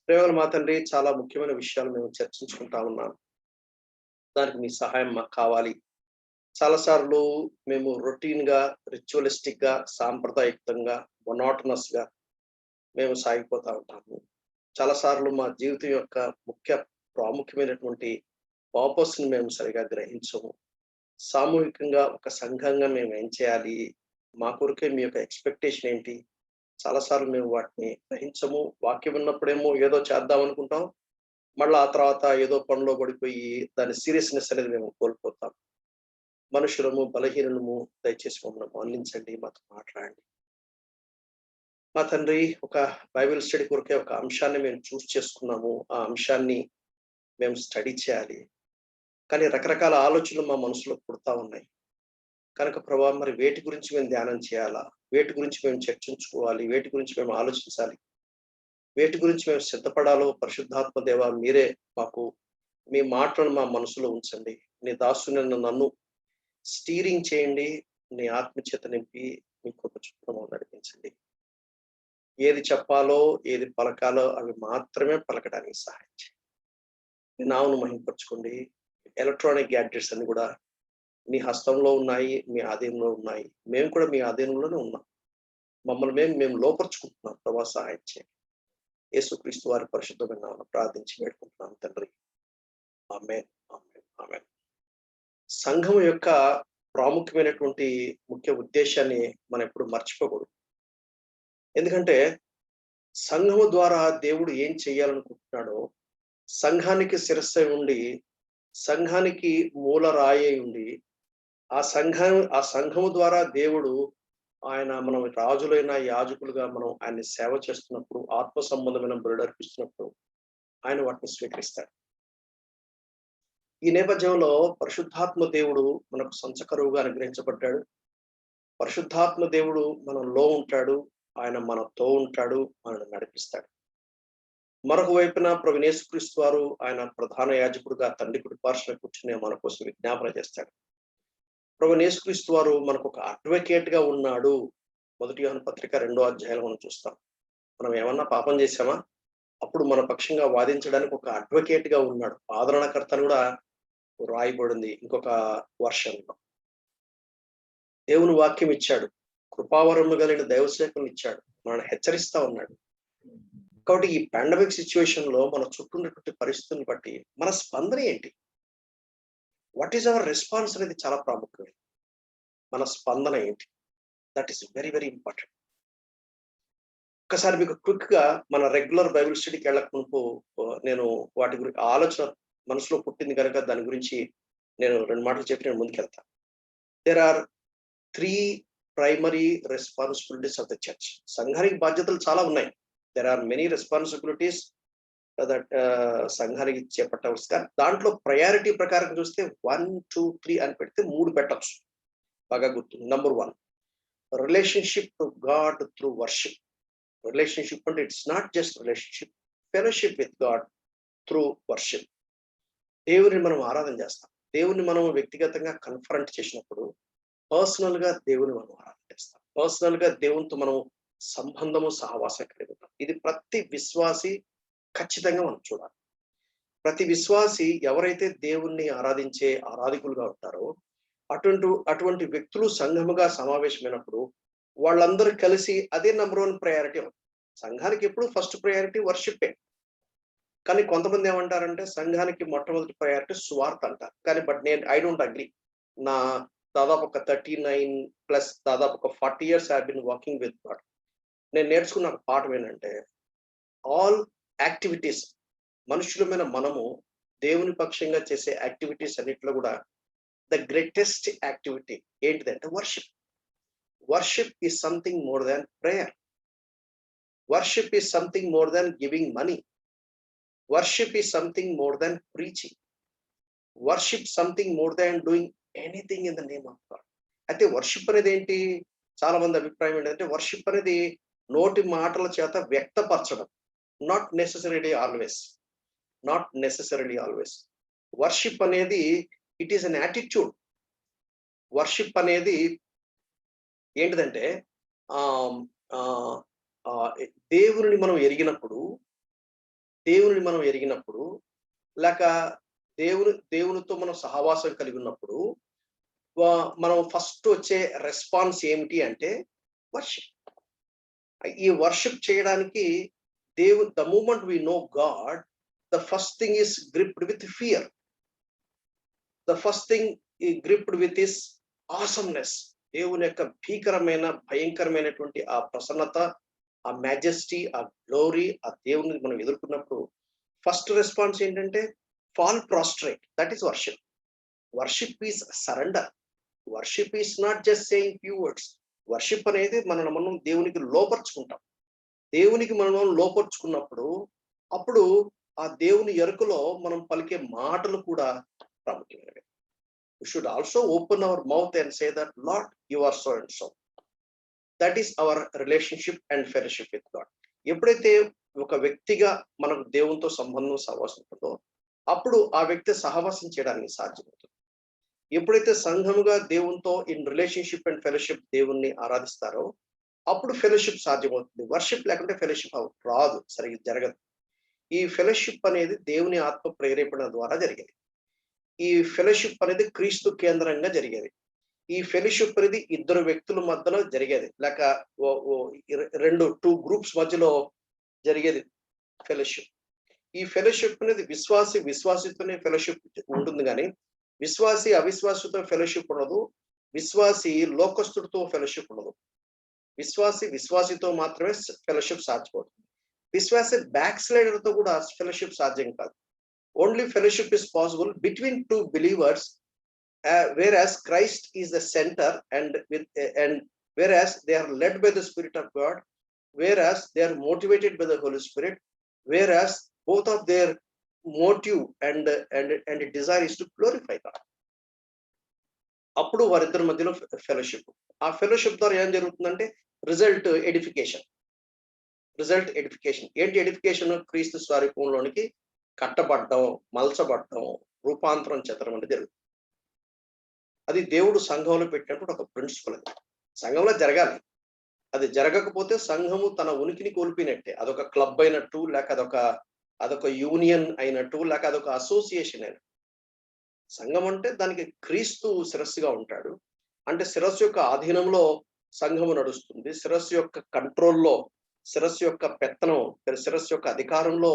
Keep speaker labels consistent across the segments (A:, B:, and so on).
A: ప్రేమల మా తండ్రి, చాలా ముఖ్యమైన విషయాలు మేము చర్చించుకుంటా ఉన్నాం. దానికి మీ సహాయం మాకు కావాలి. చాలా సార్లు మేము రొటీన్‌గా, రిచువలిస్టిక్‌గా, సాంప్రదాయయుక్తంగా, మొనోటనస్‌గా మేము సాగిపోతా ఉంటాము. చాలా సార్లు మా జీవితం యొక్క ముఖ్య ప్రాముఖ్యమైనటువంటి పర్పస్‌ని మేము సరిగ్గా గ్రహించము. సామూహికంగా ఒక సంఘంగా మేము ఏం చేయాలి? మా కొరకే మీ యొక్క ఎక్స్‌పెక్టేషన్ ఏంటి? చాలా సార్లు మేము వాటిని గ్రహించము. వాక్యం విన్నప్పుడేమో ఏదో చేద్దాం అనుకుంటాం. మళ్ళా ఆ తర్వాత ఏదో పనిలో పడిపోయి దాని సీరియస్‌నెస్ అనేది మేము కోల్పోతాం. మనుషులము, బలహీనులము, దయచేసి మమ్మల్ని మన్నించండి. మాతో మాట్లాడండి. మా తండ్రి, ఒక బైబిల్ స్టడీ కొరకే ఒక అంశాన్ని మేము చేసుకున్నాము. ఆ అంశాన్ని మేము స్టడీ చేయాలి. కానీ రకరకాల ఆలోచనలు మా మనసులో పుడతా ఉన్నాయి. కనుక ప్రభా, మరి వేటి గురించి మేము ధ్యానం చేయాలా? వేటి గురించి మేము చర్చించుకోవాలి? వేటి గురించి మేము ఆలోచించాలి? వేటి గురించి మేము సిద్ధపడాలో పరిశుద్ధాత్మ దేవ మీరే మాకు మీ మాటలను మా మనసులో ఉంచండి. నీ దాసునైన నన్ను స్టీరింగ్ చేయండి. నీ ఆత్మచేత నింపి మీ కృప చొప్పున మమ్మల్ని నడిపించండి. ఏది చెప్పాలో, ఏది పలకాలో అవి మాత్రమే పలకడానికి సహాయం చేయండి. మీ నామమును మహిమపరచుకోండి. ఎలక్ట్రానిక్ గ్యాడ్జెట్స్ అన్ని కూడా మీ హస్తంలో ఉన్నాయి, మీ ఆధీనంలో ఉన్నాయి. మేము కూడా మీ ఆధీనంలోనే ఉన్నాం. మమ్మల్ని మేము లోపరుచుకుంటున్నాం. ప్రభా, సహాయం చేయండి. యేసుక్రీస్తు వారి పరిశుద్ధమైన నామమున ప్రార్థించి వేడుకుంటున్నాం తండ్రి. ఆమేన్. ఆమేన్. ఆమేన్. సంఘం యొక్క ప్రాముఖ్యమైనటువంటి ముఖ్య ఉద్దేశాన్ని మనం ఎప్పుడు మర్చిపోకూడదు. ఎందుకంటే సంఘము ద్వారా దేవుడు ఏం చేయాలనుకుంటున్నాడో, సంఘానికి శిరస్సై ఉండి, సంఘానికి మూల రాయై ఉండి, ఆ సంఘము ద్వారా దేవుడు మనం రాజులైన యాజకులుగా మనం ఆయన్ని సేవ చేస్తున్నప్పుడు, ఆత్మ సంబంధమైన బలులు అర్పిస్తున్నప్పుడు ఆయన వాటిని స్వీకరిస్తాడు. ఈ నేపథ్యంలో పరిశుద్ధాత్మ దేవుడు మనకు సంచకరువుగా అనుగ్రహించబడ్డాడు. పరిశుద్ధాత్మ దేవుడు మనలో ఉంటాడు. ఆయన మనతో ఉంటాడు. మనల్ని నడిపిస్తాడు. మరొక వైపున ప్రభువైన యేసుక్రీస్తు వారు ఆయన ప్రధాన యాజకుడుగా తండ్రి కుడి పార్శ్వన కూర్చుని మన కోసం విజ్ఞాపన చేస్తాడు. ప్రభువైన యేసుక్రీస్తు వారు మనకు ఒక అడ్వకేట్‌గా ఉన్నాడు. మొదటి యోహాను పత్రిక 2వ అధ్యాయంలో మనం చూస్తాం. మనం ఏమన్నా పాపం చేశామా? అప్పుడు మన పక్షంగా వాదించడానికి ఒక అడ్వకేట్‌గా ఉన్నాడు. ఆదరణకర్త అని కూడా రాయబడింది ఇంకొక వర్షన్‌లో. దేవుని వాక్యం ఇచ్చాడు. కృపావరము కలిగిన దైవసేవకులను ఇచ్చాడు. మనల్ని హెచ్చరిస్తా ఉన్నాడు. కాబట్టి ఈ పాండమిక్ సిట్యుయేషన్‌లో మన చుట్టూ ఉన్నటువంటి పరిస్థితులను బట్టి మన స్పందన ఏంటి? వాట్ ఈస్ అవర్ రెస్పాన్స్ అనేది చాలా ప్రాముఖ్యమైనది. మన స్పందన ఏంటి? That is very, very important. ఒక్కసారి మీకు క్విక్‌గా మన రెగ్యులర్ బైబిల్ స్టడీకి వెళ్ళక మునుపు నేను వాటి ఆలోచన మనసులో పుట్టింది గనుక దాని గురించి నేను 2 మాటలు చెప్పి నేను ముందుకెళ్తా. There are 3 primary responsibilities of the church. సంఘానికి బాధ్యతలు చాలా ఉన్నాయి. There are many responsibilities that సంఘానికి చేపట్టవలసి. కానీ దాంట్లో ప్రయారిటీ ప్రకారం చూస్తే 1, 2, 3 అని పెడితే 3 పెట్టొచ్చు. బాగా గుర్తుంది. Number 1, relationship to God through worship. Relationship అంటే it's not just relationship, fellowship with God through worship. దేవుడిని మనం ఆరాధన చేస్తాం. దేవుడిని మనం వ్యక్తిగతంగా కన్ఫరెంట్ చేసినప్పుడు పర్సనల్‌గా దేవుని మనం ఆరాధన చేస్తాం. పర్సనల్‌గా దేవునితో మనం సంబంధము, సహవాసం కలిగి ఉంటాం. ఇది ప్రతి విశ్వాసి ఖచ్చితంగా మనం చూడాలి. ప్రతి విశ్వాసి ఎవరైతే దేవుణ్ణి ఆరాధించే ఆరాధికులుగా ఉంటారో, అటువంటి వ్యక్తులు సంఘముగా సమావేశమైనప్పుడు వాళ్ళందరూ కలిసి అదే నంబర్ 1 ప్రయారిటీ అవుతుంది. సంఘానికి ఎప్పుడు ఫస్ట్ ప్రయారిటీ వర్షిప్పే. కానీ కొంతమంది ఏమంటారంటే సంఘానికి మొట్టమొదటి ప్రయారిటీ సువార్త అంటారు. కానీ ఐ డోంట్ అగ్రీ. నా దాదాపు ఒక 39+ దాదాపు ఒక 40 years I have been working with God. నేను నేర్చుకున్న ఒక పాఠం ఏంటంటే, ఆల్ యాక్టివిటీస్, మనుషులమైన మనము దేవుని పక్షంగా చేసే యాక్టివిటీస్ అన్నిట్లో కూడా ద గ్రేటెస్ట్ యాక్టివిటీ ఏంటిదంటే worship. Worship is something more than prayer. Worship is something more than giving money. Worship is something more than preaching. Worship something more than doing anything in the name of God. అయితే worship అనేది ఏంటి? చాలా మంది అభిప్రాయం ఏంటంటే worship అనేది నోటి మాటల చేత వ్యక్తపరచడం. Not necessarily always. Not necessarily always. Worship అనేది it is an attitude. Worship అనేది ఏంటిదంటే ఆహ్, ఆహ్, ఆహ్, దేవునిని మనం ఎరిగినప్పుడు దేవుని మనం ఎరిగినప్పుడు, లేక దేవునితో మనం సహవాసం కలిగి ఉన్నప్పుడు మనం ఫస్ట్ వచ్చే రెస్పాన్స్ ఏమిటి అంటే వర్షిప్. ఈ వర్షిప్ చేయడానికి the moment we know God, the first thing is gripped with fear. The first thing ఈ గ్రిప్డ్ విత్ ఇస్ ఆసమ్నెస్. దేవుని యొక్క భయంకరమైనటువంటి ఆ ప్రసన్నత, ఆ మ్యాజెస్టీ, ఆ గ్లోరీ, ఆ దేవుని మనం ఎదుర్కొన్నప్పుడు ఫస్ట్ రెస్పాన్స్ ఏంటంటే fall prostrate. That is worship. Worship is surrender. Worship is not just saying few words. Worship అనేది మనం దేవునికి లోపరుచుకుంటాం. దేవునికి మనం లోపరుచుకున్నప్పుడు అప్పుడు ఆ దేవుని ఎరుకలో మనం పలికే మాటలు కూడా ప్రాముఖ్యమైనవి. We should also open our mouth and say that, Lord, you are so and so. That is our relationship and fellowship with God. ఎప్పుడైతే ఒక వ్యక్తిగా మనకు దేవునితో సంబంధం సహవాసం ఉంటుందో అప్పుడు ఆ వ్యక్తి సహవాసం చేయడానికి సాధ్యమవుతుంది. ఎప్పుడైతే సంఘముగా దేవునితో ఇన్ రిలేషన్షిప్ అండ్ ఫెలోషిప్ దేవుణ్ణి ఆరాధిస్తారో అప్పుడు ఫెలోషిప్ సాధ్యమవుతుంది. వర్షిప్ లేకుంటే ఫెలోషిప్ రాదు, సరిగ్గా జరగదు. ఈ ఫెలోషిప్ అనేది దేవుని ఆత్మ ప్రేరేపణ ద్వారా జరిగేది. ఈ ఫెలోషిప్ అనేది క్రీస్తు కేంద్రంగా జరిగేది. ఈ ఫెలోషిప్ అనేది ఇద్దరు వ్యక్తుల మధ్యలో జరిగేది, లేక టూ గ్రూప్స్ మధ్యలో జరిగేది ఫెలోషిప్. ఈ ఫెలోషిప్ అనేది విశ్వాసితోనే ఫెలోషిప్ ఉంటుంది, కానీ విశ్వాసి అవిశ్వాసితో ఫెలోషిప్ ఉండదు. విశ్వాసి లోకస్తుడితో ఫెలోషిప్ ఉండదు. విశ్వాసితో మాత్రమే ఫెలోషిప్ సాధ్యపడుతుంది. విశ్వాసి బ్యాక్ స్లైడర్ తో కూడా ఫెలోషిప్ సాధ్యం కాదు. Only fellowship is possible between two believers, whereas Christ is the center and whereas they are led by the Spirit of God, whereas they are motivated by the Holy Spirit, whereas both of their motive and desire is to glorify God. అప్పుడు వారిద్దరి మధ్యలో fellowship. ఆ fellowship ద్వారా ఏం జరుగుతుందంటే result edification. ఏంటి edification? క్రీస్తు స్వరూపంలోనికి కట్టబడ్డం, మలచబడ్డం, రూపాంతరం చెందడం అంటే జరుగుతుంది. అది దేవుడు సంఘంలో పెట్టినప్పుడు ఒక ప్రిన్సిపల్. అది సంఘంలో జరగాలి. అది జరగకపోతే సంఘము తన ఉనికిని కోల్పోయినట్టే. అదొక క్లబ్ అయినట్టు, లేక అదొక యూనియన్ అయినట్టు, లేక అదొక అసోసియేషన్ అయినట్టు. సంఘం అంటే దానికి క్రీస్తు శిరస్సుగా ఉంటాడు. అంటే శిరస్సు యొక్క ఆధీనంలో సంఘము నడుస్తుంది. శిరస్సు యొక్క కంట్రోల్లో, శిరస్సు యొక్క పెత్తనం, శిరస్సు యొక్క అధికారంలో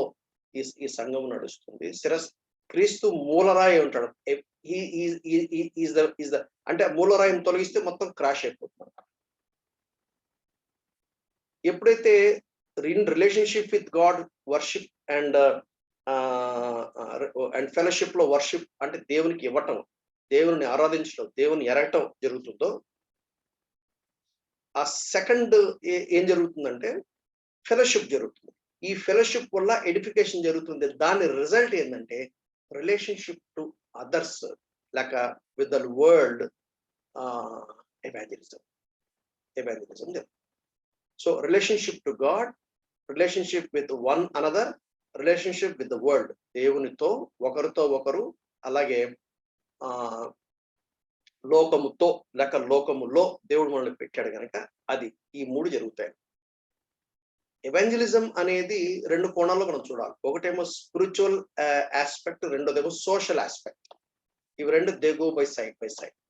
A: ఈ సంఘము నడుస్తుంది. క్రీస్తు మూలరాయి ఉంటాడు. అంటే మూలరాయిని తొలగిస్తే మొత్తం క్రాష్ అయిపోతుంది. ఎప్పుడైతే in relationship with God worship and fellowship లో వర్షిప్ అంటే దేవునికి ఇవ్వటం, దేవుని ఆరాధించడం, దేవుని ఎరగటం జరుగుతుందో ఆ సెకండ్ ఏం జరుగుతుందంటే ఫెలోషిప్ జరుగుతుంది. ఈ ఫెలోషిప్ వల్ల ఎడిఫికేషన్ జరుగుతుంది. దాని రిజల్ట్ ఏంటంటే రిలేషన్షిప్ టు అదర్స్, లేక విత్ ద వరల్డ్, ఎవాంజలిజం జరుగుతుంది. So relationship to God, relationship with one another, relationship with the world, దేవునితో ఒకరితో ఒకరు, అలాగే లోకముతో లేక లోకములో దేవుడు మనల్ని పెట్టాడు కనుక అది ఈ మూడు జరుగుతాయి. ఎవాంజలిజం అనేది రెండు కోణాల్లో మనం చూడాలి. ఒకటేమో స్పిరిచువల్ ఆస్పెక్ట్, రెండోదేమో సోషల్ ఆస్పెక్ట్. ఇవి రెండు దే గో బై సైడ్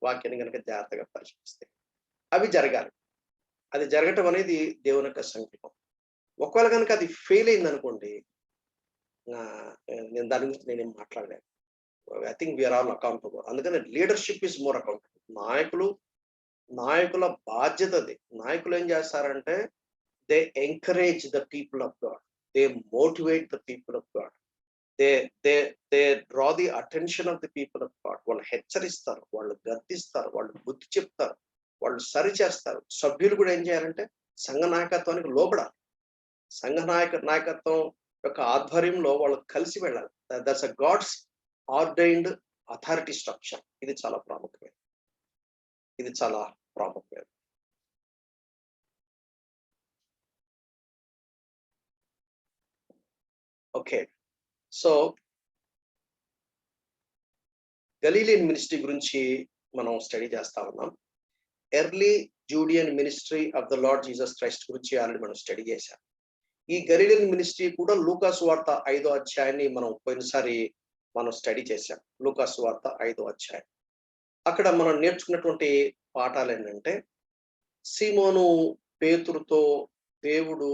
A: వాక్యాన్ని కనుక జాగ్రత్తగా పరిశీలిస్తే అవి జరగాలి. అది జరగటం అనేది దేవుని యొక్క సంకల్పం. ఒకవేళ కనుక అది ఫెయిల్ అయింది అనుకోండి, నేను దాని గురించి నేనేం మాట్లాడలేను. I think we are all accountable. అందుకని లీడర్షిప్ ఈజ్ మోర్ అకౌంటబుల్. నాయకుల బాధ్యత అది. నాయకులు ఏం చేస్తారంటే they encourage the people of God, they motivate the people of God, they draw the attention of the people of God. వాళ్ళు హెచ్చరిస్తారు, వాళ్ళు గద్దిస్తారు, వాళ్ళు బుద్ధి చెప్తారు, వాళ్ళు సరి చేస్తారు. సభ్యులు కూడా ఏం చేయాలంటే సంఘ నాయకత్వానికి లోబడాలి. సంఘ నాయకత్వం యొక్క ఆధ్వర్యంలో వాళ్ళు కలిసి వెళ్ళాలి. That's a God's ordained authority structure. ఇది చాలా ప్రాముఖ్యమైనది. ఓకే, సో గలీలియన్ మినిస్ట్రీ గురించి మనం స్టడీ చేస్తా ఉన్నాం. Early Judean ministry of the Lord Jesus Christ గురించి ఆల్రెడీ మనం స్టడీ చేశాం. ఈ గలిలియన్ మినిస్ట్రీ కూడా లూకా సువార్త 5వ అధ్యాయాన్ని మనం పోయినసారి స్టడీ చేశాం. లూకా సువార్త 5వ అధ్యాయం. అక్కడ మనం నేర్చుకున్నటువంటి పాఠాలేంటంటే, సీమోను పేతురుతో దేవుడు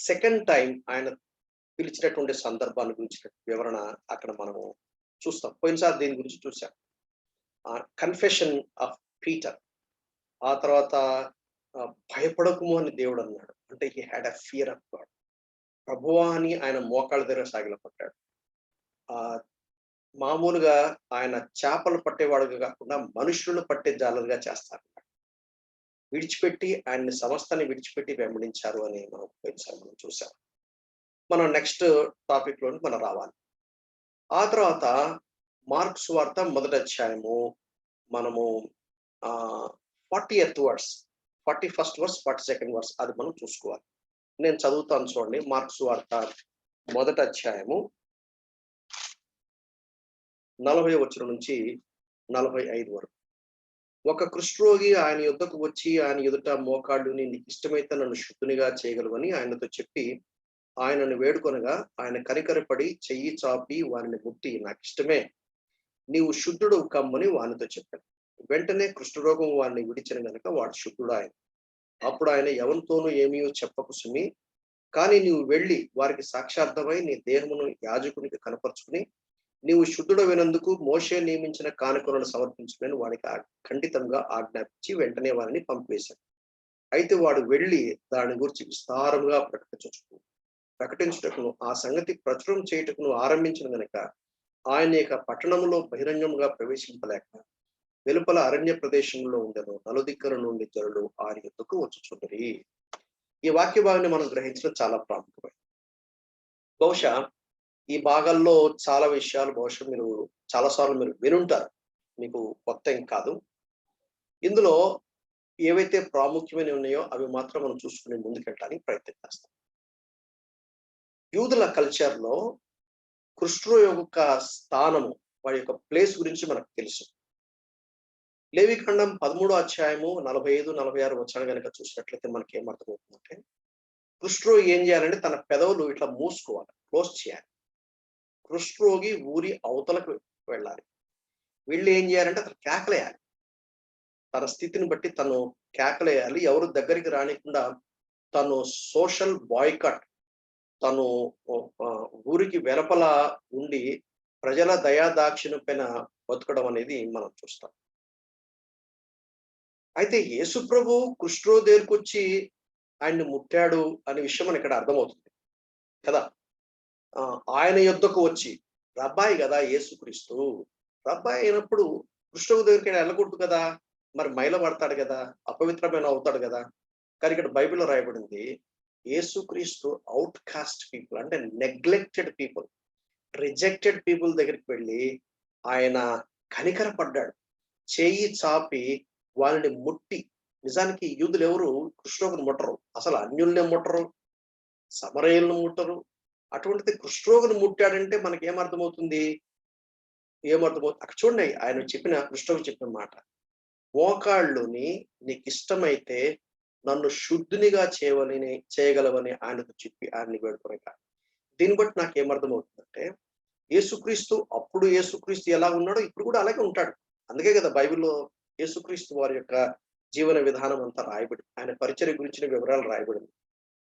A: సెకండ్ టైం ఆయన పిలిచినటువంటి సందర్భాన్ని గురించిన వివరణ అక్కడ మనము చూస్తాం. పోయినసారి దీని గురించి చూసాం. Confession of Peter. ఆ తర్వాత భయపడకుము అని దేవుడు అన్నాడు. అంటే he had a fear of God. ప్రభువా అని ఆయన మోకాళ్ళ దగ్గర సాగిలపడ్డాడు. మామూలుగా ఆయన చేపలు పట్టేవాడుగా కాకుండా మనుషులను పట్టే జాలరుగా చేస్తారు. విడిచిపెట్టి ఆయన్ని సమస్తాన్ని విడిచిపెట్టి వెంబడించారు అని మనం పోయినసారి మనం చూసాం. మనం నెక్స్ట్ టాపిక్ లోని మనం రావాలి. ఆ తర్వాత మార్కు సువార్త 1వ అధ్యాయము మనము 40th verse, 41st verse, 42nd verse అది మనం చూసుకోవాలి. నేను చదువుతాను చూడండి. మార్కు సువార్త 1వ అధ్యాయము 40వ వచనం నుంచి 45 వరకు. ఒక కుష్ఠరోగి ఆయన యొద్దకు వచ్చి ఆయన ఎదుట మోకాళ్ళుని, నీకు ఇష్టమైతే నన్ను శుద్ధునిగా చేయగలవని ఆయనతో చెప్పి ఆయనను వేడుకొనగా ఆయన కనికరపడి చెయ్యి చాపి వారిని ముట్టి, నాకు ఇష్టమే, నీవు శుద్ధుడు కమ్మని వానితో చెప్పాడు. వెంటనే కుష్ఠరోగం వారిని విడిచిన గనుక వాడు శుద్ధుడు ఆయన. అప్పుడు ఆయన ఎవరితోనూ ఏమీ చెప్పకు సుమి, కానీ నీవు వెళ్ళి వారికి సాక్షార్థమై నీ దేహమును యాజకునికి కనపరుచుకుని నీవు శుద్ధుడవినందుకు మోషే నియమించిన కానుకలను సమర్పించుకుని వాడికి ఖండితంగా ఆజ్ఞాపించి వెంటనే వారిని పంపివేశాడు. అయితే వాడు వెళ్ళి దాని గురించి విస్తారముగా ప్రకటించుటకును ఆ సంగతి ప్రచురం చేయుటకును ఆరంభించిన గనుక ఆయన యొక్క పట్టణంలో బహిరంగంగా ప్రవేశింపలేక వెలుపల అరణ్య ప్రదేశంలో ఉండెను. నలుదిక్కల నుండి జనులు ఆయన యొద్దకు వచ్చుచుండిరి. ఈ వాక్య భాగాన్ని మనం గ్రహించడం చాలా ప్రాముఖ్యమైనది. బహుశా ఈ భాగాల్లో చాలా విషయాలు బహుశా మీరు చాలాసార్లు మీరు వినుంటారు, మీకు కొత్త ఏం కాదు. ఇందులో ఏవైతే ప్రాముఖ్యమైనవి ఉన్నాయో అవి మాత్రం మనం చూసుకుని ముందుకెళ్ళడానికి ప్రయత్నం చేస్తాం. యూదుల కల్చర్లో కుష్ఠరోగి యొక్క స్థానము, వాడి యొక్క ప్లేస్ గురించి మనకు తెలుసు. లేవికాండం 13వ అధ్యాయము 45, 46 వచనాలు కనుక చూసినట్లయితే మనకి ఏమర్థమవుతుందంటే, కుష్ఠరోగి ఏం చేయాలంటే తన పెదవులు ఇట్లా మూసుకోవాలి, క్లోజ్ చేయాలి. కుష్ఠరోగి ఊరి అవతలకు వెళ్ళాలి. వీళ్ళు ఏం చేయాలంటే అతను కేకలేయాలి. తన స్థితిని బట్టి తను కేకలేయాలి. ఎవరు దగ్గరికి రానికుండా తను సోషల్ బాయ్కట్, తను ఊరికి వెలుపల ఉండి ప్రజల దయాదాక్షిణ్యం పైన బతకడం అనేది మనం చూస్తాం. అయితే యేసు ప్రభు కుష్ఠరోగి దగ్గరికి వచ్చి ఆయన్ని ముట్టాడు అనే విషయం మనకి ఇక్కడ అర్థమవుతుంది కదా. ఆయన యొద్దకు వచ్చి, రబ్బాయి కదా యేసుక్రీస్తు, రబ్బాయి అయినప్పుడు కుష్ఠరోగి దగ్గరికి వెళ్ళకూడదు కదా, మరి మైల పడతాడు కదా, అపవిత్రమైన అవుతాడు కదా. కానీ ఇక్కడ బైబిల్లో రాయబడింది, యేసుక్రీస్తు అవుట్ కాస్ట్ పీపుల్, అంటే నెగ్లెక్టెడ్ పీపుల్, రిజెక్టెడ్ పీపుల్ దగ్గరికి వెళ్ళి ఆయన కనికరపడ్డాడు. చేయి చాపి వాళ్ళని ముట్టి, నిజానికి యూదులు ఎవరు కుష్ఠరోగిని ముట్టరు, అసలు అన్యుల్నే ముట్టరు, సమరయులను ముట్టరు. అటువంటిది కుష్ఠరోగిని ముట్టాడంటే మనకి ఏమర్థమవుతుంది? అక్కడ చూడండి, ఆయన చెప్పిన కుష్ఠరోగి చెప్పిన మాట, మోకాళ్ళుని నీకు ఇష్టమైతే నన్ను శుద్ధునిగా చేయగలవని ఆయనతో చెప్పి ఆయన్ని వేడుకొనగా. దీన్ని బట్టి నాకు ఏమర్థమవుతుందంటే, అప్పుడు యేసుక్రీస్తు ఎలా ఉన్నాడో ఇప్పుడు కూడా అలాగే ఉంటాడు. అందుకే కదా బైబిల్లో యేసుక్రీస్తు వారి యొక్క జీవన విధానం అంతా రాయబడి, ఆయన పరిచర్య గురించిన వివరాలు రాయబడింది.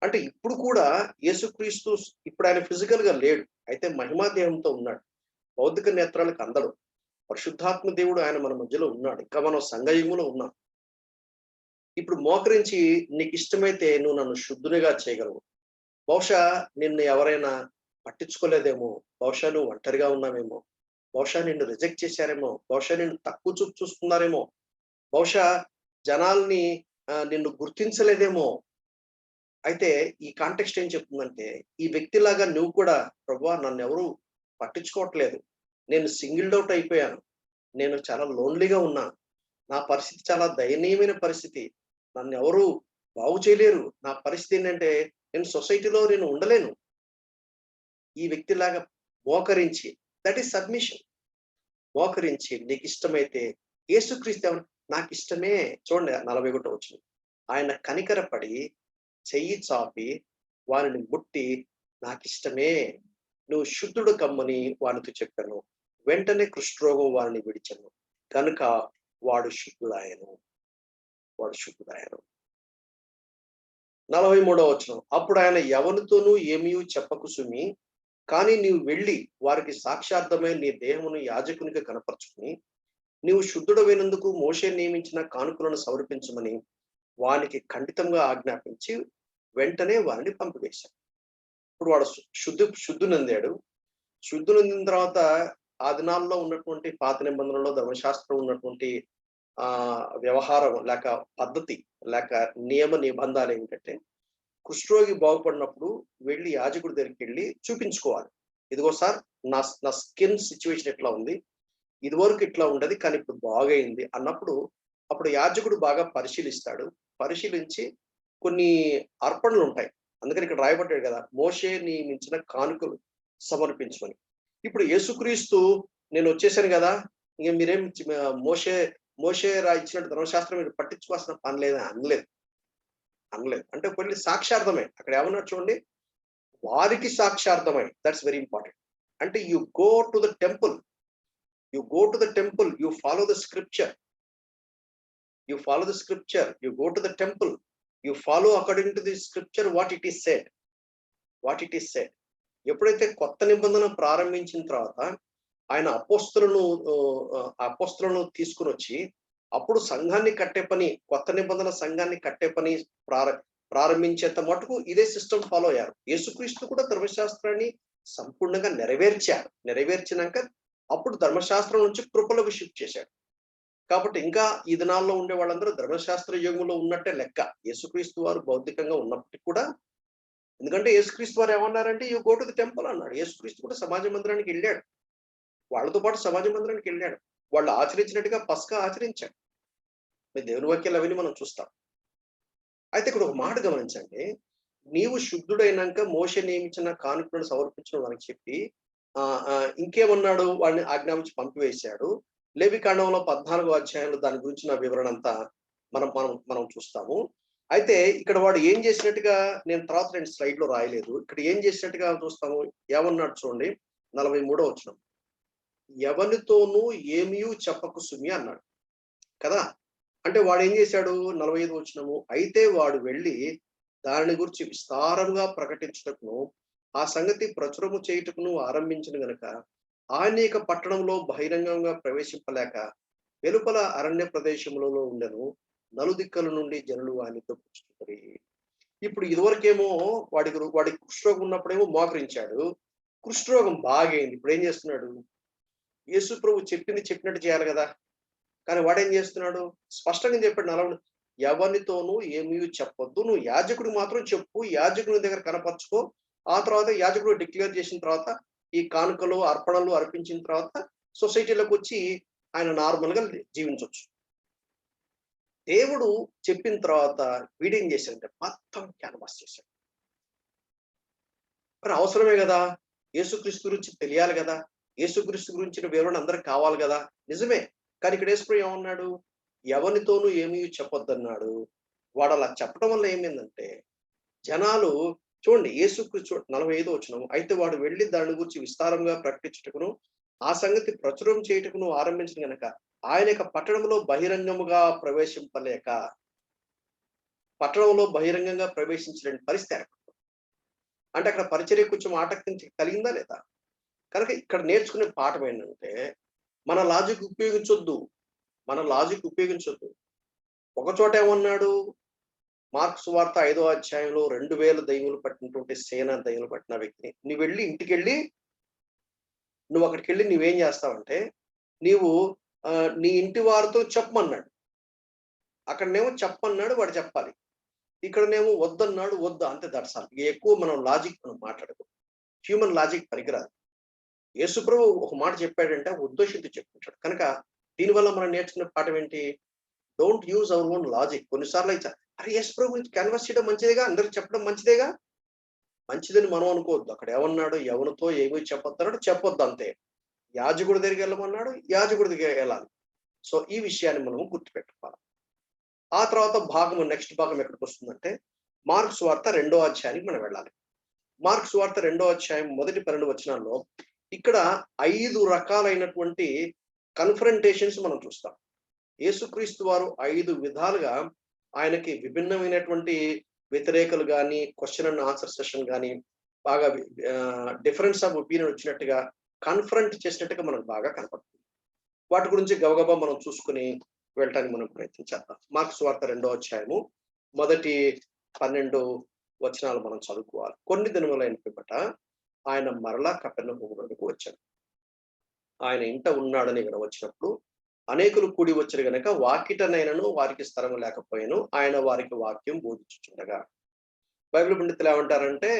A: అంటే ఇప్పుడు కూడా యేసుక్రీస్తు ఇప్పుడు ఆయన ఫిజికల్ గా లేడు, అయితే మహిమా దేహంతో ఉన్నాడు. భౌతిక నేత్రాలకు అందడు. పరిశుద్ధాత్మ దేవుడు ఆయన మన మధ్యలో ఉన్నాడు. ఇంకా మనం సంఘయుగంలో ఉన్నాం. ఇప్పుడు మోకరించి నీకు ఇష్టమైతే నువ్వు నన్ను శుద్ధునిగా చేయగలవు. బహుశా నిన్ను ఎవరైనా పట్టించుకోలేదేమో, బహుశా నువ్వు ఒంటరిగా ఉన్నావేమో, బహుశా నిన్ను రిజెక్ట్ చేశారేమో, బహుశా నిన్ను తక్కువ చూపు చూస్తున్నారేమో, బహుశా జనాల్ని నిన్ను గుర్తించలేదేమో. అయితే ఈ కాంటెక్స్ట్ ఏం చెప్తుందంటే, ఈ వ్యక్తిలాగా నువ్వు కూడా, ప్రభువా నన్ను ఎవరు పట్టించుకోవట్లేదు, నేను సింగిల్డ్ అవుట్ అయిపోయాను, నేను చాలా లోన్లీగా ఉన్నాను, నా పరిస్థితి చాలా దయనీయమైన పరిస్థితి, నన్ను ఎవరు బాగు చేయలేరు, నా పరిస్థితి ఏంటంటే నేను సొసైటీలో నేను ఉండలేను. ఈ వ్యక్తిలాగా మోకరించి, దట్ ఈస్ సబ్మిషన్. మోకరించి నీకు ఇష్టమైతే, యేసుక్రీస్తు నాకు ఇష్టమే. చూడండి 41వ వచనం, ఆయన కనికరపడి చెయ్యి చాపి వారిని ముట్టి నాకిష్టమే, నువ్వు శుద్ధుడు కమ్మని వానితో చెప్పాను. వెంటనే కుష్ఠరోగం వారిని విడిచెను, కనుక వాడు శుద్ధుడాయను. వాడు శుద్ధుడాయను. 43వ వచనం. అప్పుడు ఆయన ఎవనితోనూ ఏమీ చెప్పకు సుమి, కానీ నీవు వెళ్ళి వారికి సాక్ష్యార్థమై నీ దేహమును యాజకునికి కనపరుచుకుని నీవు శుద్ధుడమైనందుకు మోషే నియమించిన కానుకలను సమర్పించమని వానికి ఖండితంగా ఆజ్ఞాపించి వెంటనే వారిని పంపివేశాడు. ఇప్పుడు వాడు శుద్ధి నందాడు. శుద్ధి నందిన తర్వాత ఆ దినాల్లో ఉన్నటువంటి పాత నిబంధనలో ధర్మశాస్త్రం ఉన్నటువంటి వ్యవహారం లేక పద్ధతి లేక నియమ నిబంధనలు ఏంటంటే, కుష్ఠరోగి బాగుపడినప్పుడు వెళ్ళి యాజకుడి దగ్గరికి వెళ్ళి చూపించుకోవాలి. ఇదిగో సార్, నా స్కిన్ సిచ్యువేషన్ ఎట్లా ఉంది, ఇదివరకు ఇట్లా ఉండదు కానీ ఇప్పుడు బాగైంది అన్నప్పుడు అప్పుడు యాజకుడు బాగా పరిశీలిస్తాడు. పరిశీలించి కొన్ని అర్పణలు ఉంటాయి. అందుకని ఇక్కడ రాయబడ్డాడు కదా, మోషే నియమించిన కానుకలు సమర్పించమని. ఇప్పుడు యేసుక్రీస్తు నేను వచ్చేసాను కదా, ఇంక మీరేం మోషే ఇచ్చినట్టు ధర్మశాస్త్రం మీరు పట్టించుకోవాల్సిన పని లేదని అనలేదు. అంటే కొన్ని సాక్ష్యార్థమే. అక్కడ ఏమన్నా చూడండి, వారికి సాక్ష్యార్థమై. That's very important. అంటే you go to the temple, you go to the temple, you follow the scripture, you go to the temple, you follow according to the scripture what it is said. ఎప్పుడైతే కొత్త నిబంధన ప్రారంభించిన తర్వాత ఆయన అపోస్తలులను తీసుకుని వచ్చి అప్పుడు సంఘాన్ని కట్టే పని, కొత్త నిబంధన సంఘాన్ని కట్టే పని ప్రారంభించేంత మటుకు ఇదే సిస్టమ్ ఫాలో అయ్యారు. యేసుక్రీస్తు కూడా ధర్మశాస్త్రాన్ని సంపూర్ణంగా నెరవేర్చినాక అప్పుడు ధర్మశాస్త్రం నుంచి కృపలకు షిఫ్ట్ చేశాడు. కాబట్టి ఇంకా ఈ దినాల్లో ఉండే వాళ్ళందరూ ధర్మశాస్త్ర యుగంలో ఉన్నట్టే లెక్క. యేసుక్రీస్తు వారు భౌతికంగా ఉన్నప్పటికీ కూడా, ఎందుకంటే యేసుక్రీస్తు వారు ఏమన్నారంటే you go to the temple అన్నాడు. యేసుక్రీస్తు కూడా సమాజ మందిరానికి వెళ్ళాడు, వాళ్ళతో పాటు సమాజ మందిరానికి వెళ్ళాడు. వాళ్ళు ఆచరించినట్టుగా పస్కా ఆచరించాడు. దేవుని వాక్యాలు అవన్నీ మనం చూస్తాం. అయితే ఇక్కడ ఒక మాట గమనించండి, నీవు శుద్ధుడైనాక మోషే నియమించిన కానుకలను సమర్పించడం మనకి చెప్పి ఇంకేమన్నాడు, వాడిని ఆజ్ఞాపించి పంపివేశాడు. లేవికాండంలో 14వ అధ్యాయంలో దాని గురించిన వివరణ అంతా మనం చూస్తాము. అయితే ఇక్కడ వాడు ఏం చేసినట్టుగా నేను తర్వాత 2 స్లైడ్లో రాయలేదు, ఇక్కడ ఏం చేసినట్టుగా చూస్తాము. ఏమన్నాడు చూడండి, 43వ వచనం. ఎవనితోనూ ఏమీ చెప్పకు సుమి అన్నాడు కదా. అంటే వాడు ఏం చేశాడు, 45వ వచనము. అయితే వాడు వెళ్ళి దానిని గురించి విస్తారంగా ప్రకటించుటకును ఆ సంగతి ప్రచురము చేయుటకును ఆరంభించిన గనుక అనేక పట్టణంలో బహిరంగంగా ప్రవేశింపలేక వెలుపల అరణ్య ప్రదేశములలో ఉండెను. నలుదిక్కల నుండి జనులు ఆయనతో కూర్చుంటారు. ఇప్పుడు ఇదివరకేమో వాడికి కుష్ఠరోగం ఉన్నప్పుడేమో మోకరించాడు, కుష్ఠరోగం బాగైంది. ఇప్పుడు ఏం చేస్తున్నాడు, యేసు ప్రభు చెప్పినట్టు చేయాలి కదా. కానీ వాడేం చేస్తున్నాడు, స్పష్టంగా చెప్పాడు, ఎవరితోనూ ఏమీ చెప్పొద్దు, నువ్వు యాజకుడు మాత్రం చెప్పు, యాజకుని దగ్గర కనపరుచుకో. ఆ తర్వాత యాజకుడు డిక్లేర్ చేసిన తర్వాత ఈ కానుకలు అర్పణలు అర్పించిన తర్వాత సొసైటీలోకి వచ్చి ఆయన నార్మల్ గా జీవించవచ్చు. దేవుడు చెప్పిన తర్వాత వీడేం చేశాడంటే మొత్తం క్యాన్వాస్ చేశాడు. మరి అవసరమే కదా, యేసుక్రీస్తు గురించి తెలియాలి కదా, యేసుక్రీస్తు గురించిన వివరణ అందరికి కావాలి కదా. నిజమే. కానీ ఇక్కడ యేసు ఏమన్నాడు, ఎవరితోనూ ఏమీ చెప్పొద్దన్నాడు. వాడు అలా చెప్పడం వల్ల ఏమైందంటే జనాలు చూడండి, యేసుక్రీస్తు 45వ వచనం. అయితే వాడు వెళ్ళి దాని గురించి విస్తారంగా ప్రకటించుటకును ఆ సంగతి ప్రచురం చేయుటకును ఆరంభించిన గనక ఆయన యొక్క పట్టణంలో బహిరంగంగా ప్రవేశింపలేక, పట్టణంలో బహిరంగంగా ప్రవేశించలేని పరిస్థితి ఏర్పడుతుంది. అంటే అక్కడ పరిచర్య కొంచెం ఆటంకం కలిగిందా లేదా. కనుక ఇక్కడ నేర్చుకునే పాఠం ఏంటంటే మన లాజిక్ ఉపయోగించొద్దు. ఒక చోట ఏమన్నాడు, మార్కు సువార్త 5వ అధ్యాయంలో 2000 దయ్యములు పట్టినటువంటి సేన దయ్యములు పట్టిన వ్యక్తిని నువ్వు వెళ్ళి ఇంటికెళ్ళి అక్కడికి వెళ్ళి నువ్వేం చేస్తావంటే నీవు నీ ఇంటి వారితో చెప్పమన్నాడు. అక్కడనేమో చెప్పమన్నాడు, వాడు చెప్పాలి. ఇక్కడనేమో వద్దన్నాడు, వద్దు, అంతే. దర్శాలు ఎక్కువ మనం మాట్లాడదు. హ్యూమన్ లాజిక్ పనికిరాదు. యేసు ప్రభు ఒక మాట చెప్పాడంటే ఉద్దేశంతో చెప్పుకుంటాడు. కనుక దీనివల్ల మనం నేర్చుకునే పాఠం ఏంటి, don't use our own logic. కొన్నిసార్లు అయితే అరే యేసు ప్రభు క్యాన్వాస్ చేయడం మంచిదేగా, అందరికి చెప్పడం మంచిదేగా, మంచిదని మనం అనుకోవద్దు. అక్కడ ఏమన్నాడు, ఎవరితో ఏమీ చెప్పొద్దన్నాడు, చెప్పొద్దు అంతే. యాజకుడి దగ్గరికి వెళ్ళమన్నాడు, యాజకుడి దగ్గరికి వెళ్ళాలి. సో ఈ విషయాన్ని మనము గుర్తుపెట్టుకోవాలి. ఆ తర్వాత నెక్స్ట్ భాగం ఎక్కడికి వస్తుందంటే మార్క్స్ వార్త 2వ అధ్యాయానికి మనం వెళ్ళాలి. మార్క్స్ వార్త 2వ అధ్యాయం మొదటి 12 వచనాల్లో ఇక్కడ 5 రకాలైనటువంటి కన్ఫ్రంటేషన్స్ మనం చూస్తాం. యేసుక్రీస్తు వారు 5 విధాలుగా ఆయనకి విభిన్నమైనటువంటి వ్యతిరేకలు కానీ, క్వశ్చన్ అండ్ ఆన్సర్ సెషన్ కానీ, బాగా డిఫరెన్స్ ఆఫ్ ఒపీనియన్ వచ్చినట్టుగా కన్ఫ్రంట్ చేసినట్టుగా మనకు బాగా కనపడుతుంది. వాటి గురించి గబగబా మనం చూసుకుని వెళ్ళటానికి మనం ప్రయత్నం చేద్దాం. మార్క్స్ వార్త 2వ అధ్యాయము మొదటి 12 వచనాలు మనం చదువుకోవాలి. కొన్ని దినములైన పిమ్మట ఆయన మరలా కపెర్నహూములోనికి వచ్చాడు. ఆయన ఇంట ఉన్నాడని ఇక్కడ వచ్చినప్పుడు అనేకులు కూడి వచ్చారు గనక వాకిటనైనను వారికి స్థలము లేకపోయాను. ఆయన వారికి వాక్యం బోధించుచుండగా. బైబిల్ పండితులు ఏమంటారంటే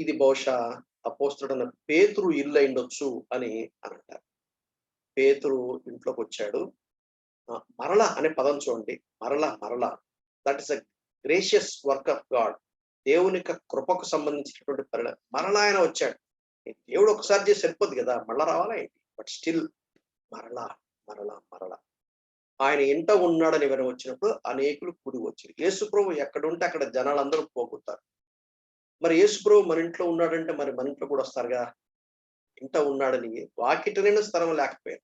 A: ఇది బహుశా అపోస్తలుడైన పేతురు ఇల్లు అయిండొచ్చు అని అంటారు. పేతురు ఇంట్లోకి వచ్చాడు. మరలా అనే పదం చూడండి. మరలా that is a gracious work of God. దేవుని యొక్క కృపకు సంబంధించినటువంటి మరలా ఆయన వచ్చాడు. దేవుడు ఒకసారి చేసి సరిపోద్ది కదా, మళ్ళా రావాలా ఏంటి? బట్ స్టిల్ మరలా ఆయన ఇంట ఉన్నాడని ఎవరు వచ్చినప్పుడు అనేకులు కూడి వచ్చారు. యేసుప్రభు ఎక్కడుంటే అక్కడ జనాలందరూ పోగొట్టారు. మరి యేసుప్రభు మన ఇంట్లో ఉన్నాడంటే మరి మన ఇంట్లో కూడా వస్తారుగా. ఇంట ఉన్నాడని వాకిటనైనా స్థలం లేకపోయారు.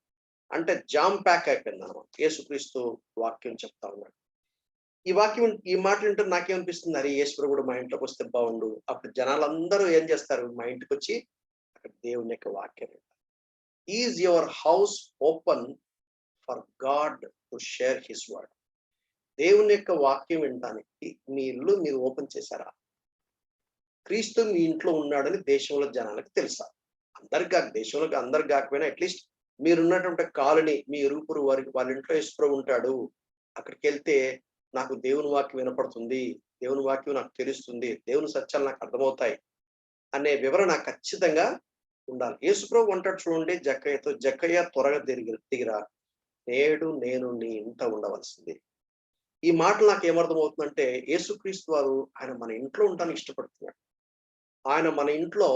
A: అంటే జామ్ ప్యాక్ అయిపోయింది అన్నమాట. యేసుక్రీస్తు వాక్యం చెప్తా ఉన్నాడు. ఈ మాటలు వింటే నాకేమనిపిస్తుంది, అరే యేసుప్రభు కూడా మా ఇంట్లోకి వస్తే బాగుండు. అప్పుడు జనాలందరూ ఏం చేస్తారు, మా ఇంటికి వచ్చి అక్కడ దేవుని యొక్క వాక్యం వింటారు. Is your house open for God to share his word? దేవుని యొక్క వాక్యం వినడానికి మీ ఇల్లు మీరు ఓపెన్ చేశారా? క్రీస్తు మీ ఇంట్లో ఉన్నాడని దేశంలో జనాలకు తెలుసా? దేశంలోకి అందరికి కాకపోయినా అట్లీస్ట్ మీరున్నటువంటి కాలనీ, మీ ఇరుగుపురు వారికి వాళ్ళ ఇంట్లో యేసుప్రభు ఉంటాడు, అక్కడికి వెళ్తే నాకు దేవుని వాక్యం వినపడుతుంది, దేవుని వాక్యం నాకు తెలుస్తుంది, దేవుని సత్యాలు నాకు అర్థమవుతాయి అనే వివరణ ఖచ్చితంగా ఉండాలి. యేసుప్రభు అంటాడు చూడండి జక్కయ్యతో, జక్కయ్య త్వరగా దిగిరా, నేడు నేను నీ ఇంట ఉండవలసింది. ఈ మాటలు నాకు ఏమర్థమవుతుందంటే యేసుక్రీస్తు వారు ఆయన మన ఇంట్లో ఉండడానికి ఇష్టపడుతున్నాడు. ఆయన మన ఇంట్లో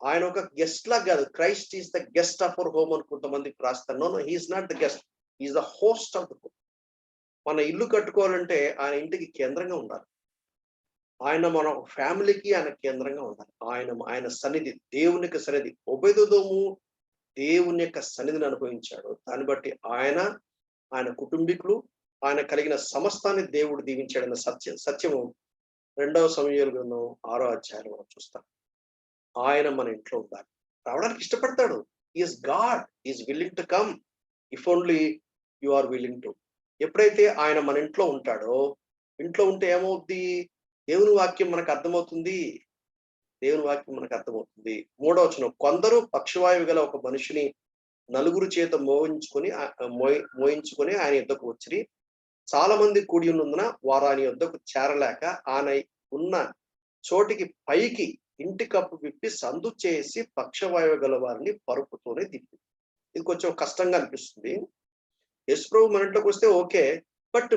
A: ఆయన ఒక గెస్ట్ లా కాదు. Christ is the guest of our home అని కొంతమంది రాస్తారు. No, he is not the guest, is the host of the home. మన ఇల్లు కట్టుకోవాలంటే ఆయన ఇంటికి కేంద్రంగా ఉండాలి. ఆయన మన ఫ్యామిలీకి ఆయన కేంద్రంగా ఉండాలి. ఆయన సన్నిధి, దేవుని యొక్క సన్నిధి. ఒబేదెదోము దేవుని యొక్క సన్నిధిని అనుభవించాడు. దాన్ని బట్టి ఆయన కుటుంబీకులు, ఆయన కలిగిన సమస్తాన్ని దేవుడు దీవించాడన్న సత్యము 2వ సమూయేలు గ్రంథం 6వ అధ్యాయం మనం చూస్తాం. ఆయన మన ఇంట్లో ఉండాలి, రావడానికి ఇష్టపడతాడు. Is God, is willing to come if only you are willing to. ఎప్పుడైతే ఆయన మన ఇంట్లో ఉంటాడో, ఇంట్లో ఉంటే ఏమవుద్ది? దేవుని వాక్యం మనకు అర్థమవుతుంది. 3వ వచనం, కొందరు పక్షవాయువు గల ఒక మనిషిని నలుగురు చేత మోయించుకొని ఆయన యుద్ధకు వచ్చి చాలా మంది కూడి ఉన్నందున వారు ఆయన యుద్ధకు చేరలేక ఆయన ఉన్న చోటికి పైకి ఇంటి కప్పు విప్పి సందు చేసి పక్షవాయువు గల వారిని పరుపుతోనే తిప్పి. ఇది కొంచెం కష్టంగా అనిపిస్తుంది. యేసుప్రభు మన ఇంట్లోకి వస్తే ఓకే, బట్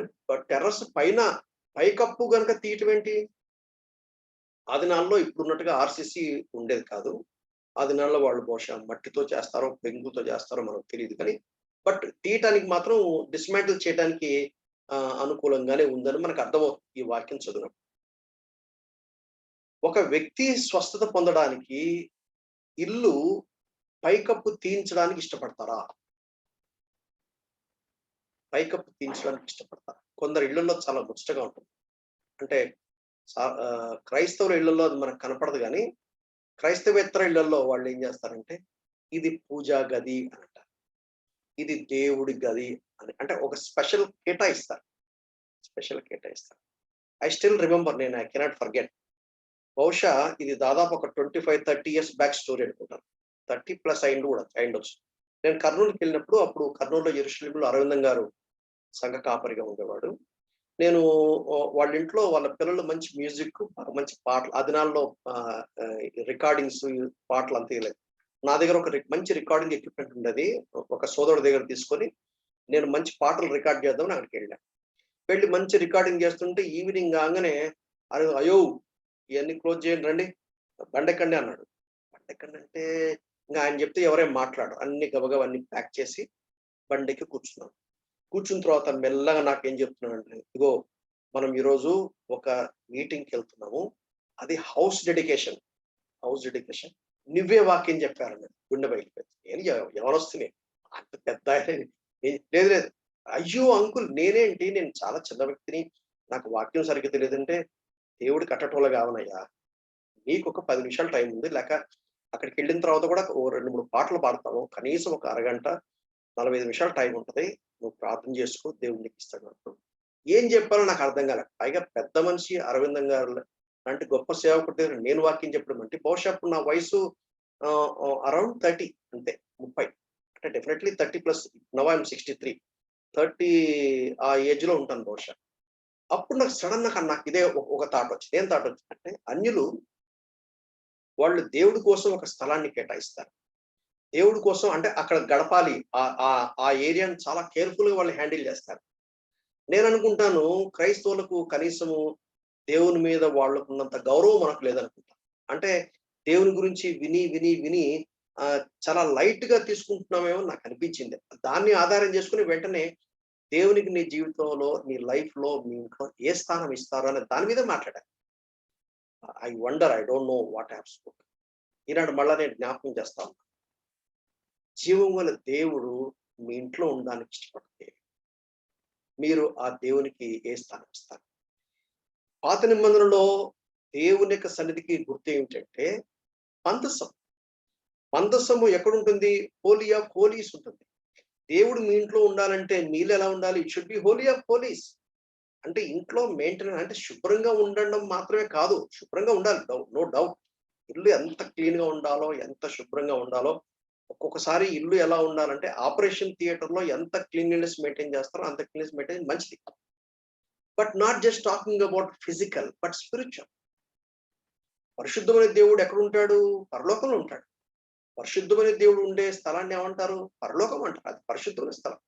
A: టెర్రస్ పైన పైకప్పు కనుక తీయటం ఏంటి? ఆ దినాల్లో ఇప్పుడున్నట్టుగా ఆర్సిసి ఉండేది కాదు. ఆ దినాల్లో వాళ్ళు బహుశా మట్టితో చేస్తారో పెంకుతో చేస్తారో మనకు తెలియదు, కానీ బట్ తీయటానికి మాత్రం డిస్మాంటిల్ చేయడానికి అనుకూలంగానే ఉందని మనకు అర్థమవుతుంది ఈ వాక్యం చదివినప్పుడు. ఒక వ్యక్తి స్వస్థత పొందడానికి ఇల్లు పైకప్పు తీయించడానికి ఇష్టపడతారా? పైకప్పు తీయించడానికి ఇష్టపడతారా? కొందరు ఇళ్లలో చాలా ముచ్చటగా ఉంటుంది. అంటే క్రైస్తవుల ఇళ్లలో అది మనకు కనపడదు, కానీ క్రైస్తవేతర ఇళ్లలో వాళ్ళు ఏం చేస్తారంటే ఇది పూజా గది అని అంటారు, ఇది దేవుడి గది అని. అంటే ఒక స్పెషల్ కేటాయిస్తారు. ఐ స్టిల్ రిమెంబర్, నేను ఐ కెనాట్ ఫర్గెట్. బహుశా ఇది దాదాపు ఒక 25-30 years బ్యాక్ స్టోరీ అనుకుంటాను. 30+ అయిండొచ్చు. నేను కర్నూలుకి వెళ్ళినప్పుడు, అప్పుడు కర్నూలులో యెరూషలేములో అరవిందం గారు సంఘ కాపరిగా ఉండేవాడు. నేను వాళ్ళ ఇంట్లో వాళ్ళ పిల్లలు మంచి మ్యూజిక్, మంచి పాటలు, ఆ దినాల్లో రికార్డింగ్స్ పాటలు అంతే లేదు. నా దగ్గర ఒక మంచి రికార్డింగ్ ఎక్విప్మెంట్ ఉండేది. ఒక సోదరుడి దగ్గర తీసుకొని నేను మంచి పాటలు రికార్డ్ చేద్దామని అక్కడికి వెళ్ళి మంచి రికార్డింగ్ చేస్తుంటే ఈవినింగ్ కాగానే అయ్యో ఇవన్నీ క్లోజ్ చేయండి, రండి బండెక్కండి అన్నాడు. బండెక్కండి అంటే ఇంకా ఆయన చెప్తే ఎవరేం మాట్లాడు, అన్ని గబగబన్నీ ప్యాక్ చేసి బండెక్కి కూర్చున్నాను. కూర్చున్న తర్వాత మెల్లగా నాకేం చెప్తున్నాడు అంటే, ఇగో మనం ఈరోజు ఒక మీటింగ్కి వెళ్తున్నాము. అది హౌస్ డెడికేషన్. నువ్వే వాక్యం చెప్పారన్నాడు. గుండె బయలుపోయింది. నేను ఎవరొస్తున్నాయి అంత పెద్ద లేదు లేదు. అయ్యో అంకుల్ నేనేంటి, నేను చాలా చిన్న వ్యక్తిని, నాకు వాక్యం సరిగ్గా తెలియదంటే, దేవుడు కట్టటోళ్ళ కావనయ్యా, నీకు ఒక 10 నిమిషాలు టైం ఉంది, లేక అక్కడికి వెళ్ళిన తర్వాత కూడా ఓ 2, 3 పాటలు పాడతాము, కనీసం ఒక అరగంట 45 నిమిషాలు టైం ఉంటది, నువ్వు ప్రార్థన చేసుకో, దేవుడు నీకు ఇస్తాడు అంటూ ఏం చెప్పాలో నాకు అర్థం కాలేదు. పైగా పెద్ద మనిషి అరవిందం గారు లాంటి గొప్ప సేవకుడి దగ్గర నేను వాక్యం చెప్పడం అంటే, బహుశా అప్పుడు నా వయసు అరౌండ్ 30 అంతే, 30 అంటే డెఫినెట్లీ 30+. నౌ ఐఎమ్ 63, 30 ఆ ఏజ్ లో ఉంటాను బహుశా. అప్పుడు నాకు సడన్ గా నాకు ఇదే ఒక థాట్ వచ్చింది. ఏం థాట్ వచ్చిందంటే, అన్యులు వాళ్ళు దేవుడి కోసం ఒక స్థలాన్ని కేటాయిస్తారు. దేవుడి కోసం అంటే అక్కడ గడపాలి, ఆ ఏరియాని చాలా కేర్ఫుల్ గా వాళ్ళు హ్యాండిల్ చేస్తారు. నేను అనుకుంటాను క్రైస్తవులకు కనీసము దేవుని మీద వాళ్ళకున్నంత గౌరవం మనకు లేదనుకుంటా. అంటే దేవుని గురించి విని విని విని చాలా లైట్ గా తీసుకుంటున్నామేమో నాకు అనిపించింది. దాన్ని ఆధారం చేసుకుని వెంటనే దేవునికి నీ జీవితంలో, నీ లైఫ్ లో, మీ ఇంట్లో ఏ స్థానం ఇస్తారో అనే దాని మీద మాట్లాడాను. I wonder, I don't know what I have spoken. ఈనాడు మళ్ళా నేను జ్ఞాపకం చేస్తాను. జీవం గల దేవుడు మీ ఇంట్లో ఉండడానికి ఇష్టపడితే మీరు ఆ దేవునికి ఏ స్థానం ఇస్తారు? పాత నిబంధనలో దేవుని యొక్క సన్నిధికి గుర్తు ఏమిటంటే మందసం. మందసము ఎక్కడుంటుంది? హోలీ ఆఫ్ హోలీస్ ఉంటుంది. దేవుడు మీ ఇంట్లో ఉండాలంటే మీలో ఎలా ఉండాలి? It should be holy of holies. అంటే ఇంట్లో మెయింటెనెన్స్ అంటే శుభ్రంగా ఉండడం మాత్రమే కాదు, శుభ్రంగా ఉండాలి, నో డౌట్. ఇల్లు ఎంత క్లీన్ గా ఉండాలో, ఎంత శుభ్రంగా ఉండాలో, ఒక్కొక్కసారి ఇల్లు ఎలా ఉండాలంటే ఆపరేషన్ థియేటర్ లో ఎంత క్లీన్లీనెస్ మెయింటైన్ చేస్తారో అంత క్లీన్లీనెస్ మెయింటైన్ మంచిది. But not just talking about physical but spiritual. పరిశుద్ధమైన దేవుడు ఎక్కడ ఉంటాడు? పరలోకంలో ఉంటాడు. పరిశుద్ధమైన దేవుడు ఉండే స్థలాన్ని ఏమంటారు? పరలోకం అంటారు. అది పరిశుద్ధమైన స్థలం.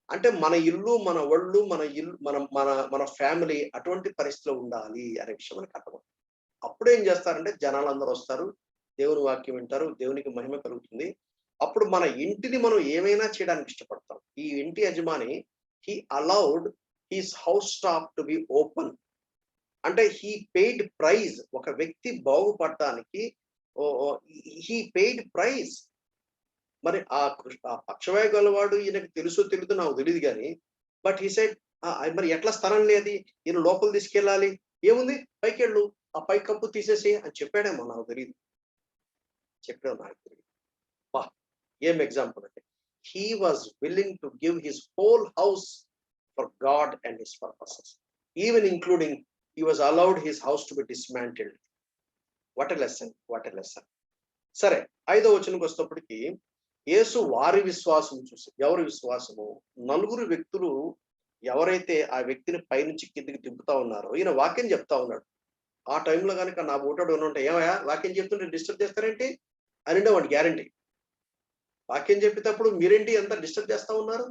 A: అంటే మన ఇల్లు, మన ఒళ్ళు, మన ఇల్లు, మన మన మన ఫ్యామిలీ అటువంటి పరిస్థితిలో ఉండాలి అనే విషయం మనకు అర్థమవుతుంది. అప్పుడు ఏం చేస్తారంటే జనాలందరూ వస్తారు, దేవుని వాక్యం వింటారు, దేవునికి మహిమ కలుగుతుంది. అప్పుడు మన ఇంటిని మనం ఏమైనా చేయడానికి ఇష్టపడతాం. ఈ ఇంటి యజమాని he allowed his house staff to be open. అంటే హీ పెయిడ్ ప్రైజ్. ఒక వ్యక్తి బాగుపడటానికి హీ పెయిడ్ ప్రైజ్. మరి ఆ పక్షవాయు గలవాడు ఈయనకు తెలుసో తెలియదో నాకు తెలియదు కానీ, బట్ హీ సెడ్ మరి ఎట్లా స్థలం లేదు, ఈయన లోపల తీసుకెళ్ళాలి, ఏముంది పైకెళ్ళు, ఆ పై కప్పు తీసేసి అని చెప్పాడేమో, నాకు తెలియదు. చెప్పాడు నాకు తెలియదు. బా, ఏం ఎగ్జాంపుల్ అంటే, he was willing to give his whole house for God and his purposes, even including he was allowed his house to be dismantled. What a lesson, what a lesson. సరే, 5వ వచనంకి వస్తేప్పటికి, యేసు వారి విశ్వాసం చూసి, ఎవరి విశ్వాసము? నలుగురు వ్యక్తులు ఎవరైతే ఆ వ్యక్తిని పైనుంచి కిందికి దింపుతా ఉన్నారో, ఈయన వాక్యం చెప్తా ఉన్నాడు. ఆ టైంలో కనుక నా ఓటాడు ఉంటే, ఏమయ్యా వాక్యం చెప్తుంటే డిస్టర్బ్ చేస్తారేంటి అని వాడి గ్యారంటీ. వాక్యం చెప్పేటప్పుడు మీరేంటి ఎంత డిస్టర్బ్ చేస్తా ఉన్నారు,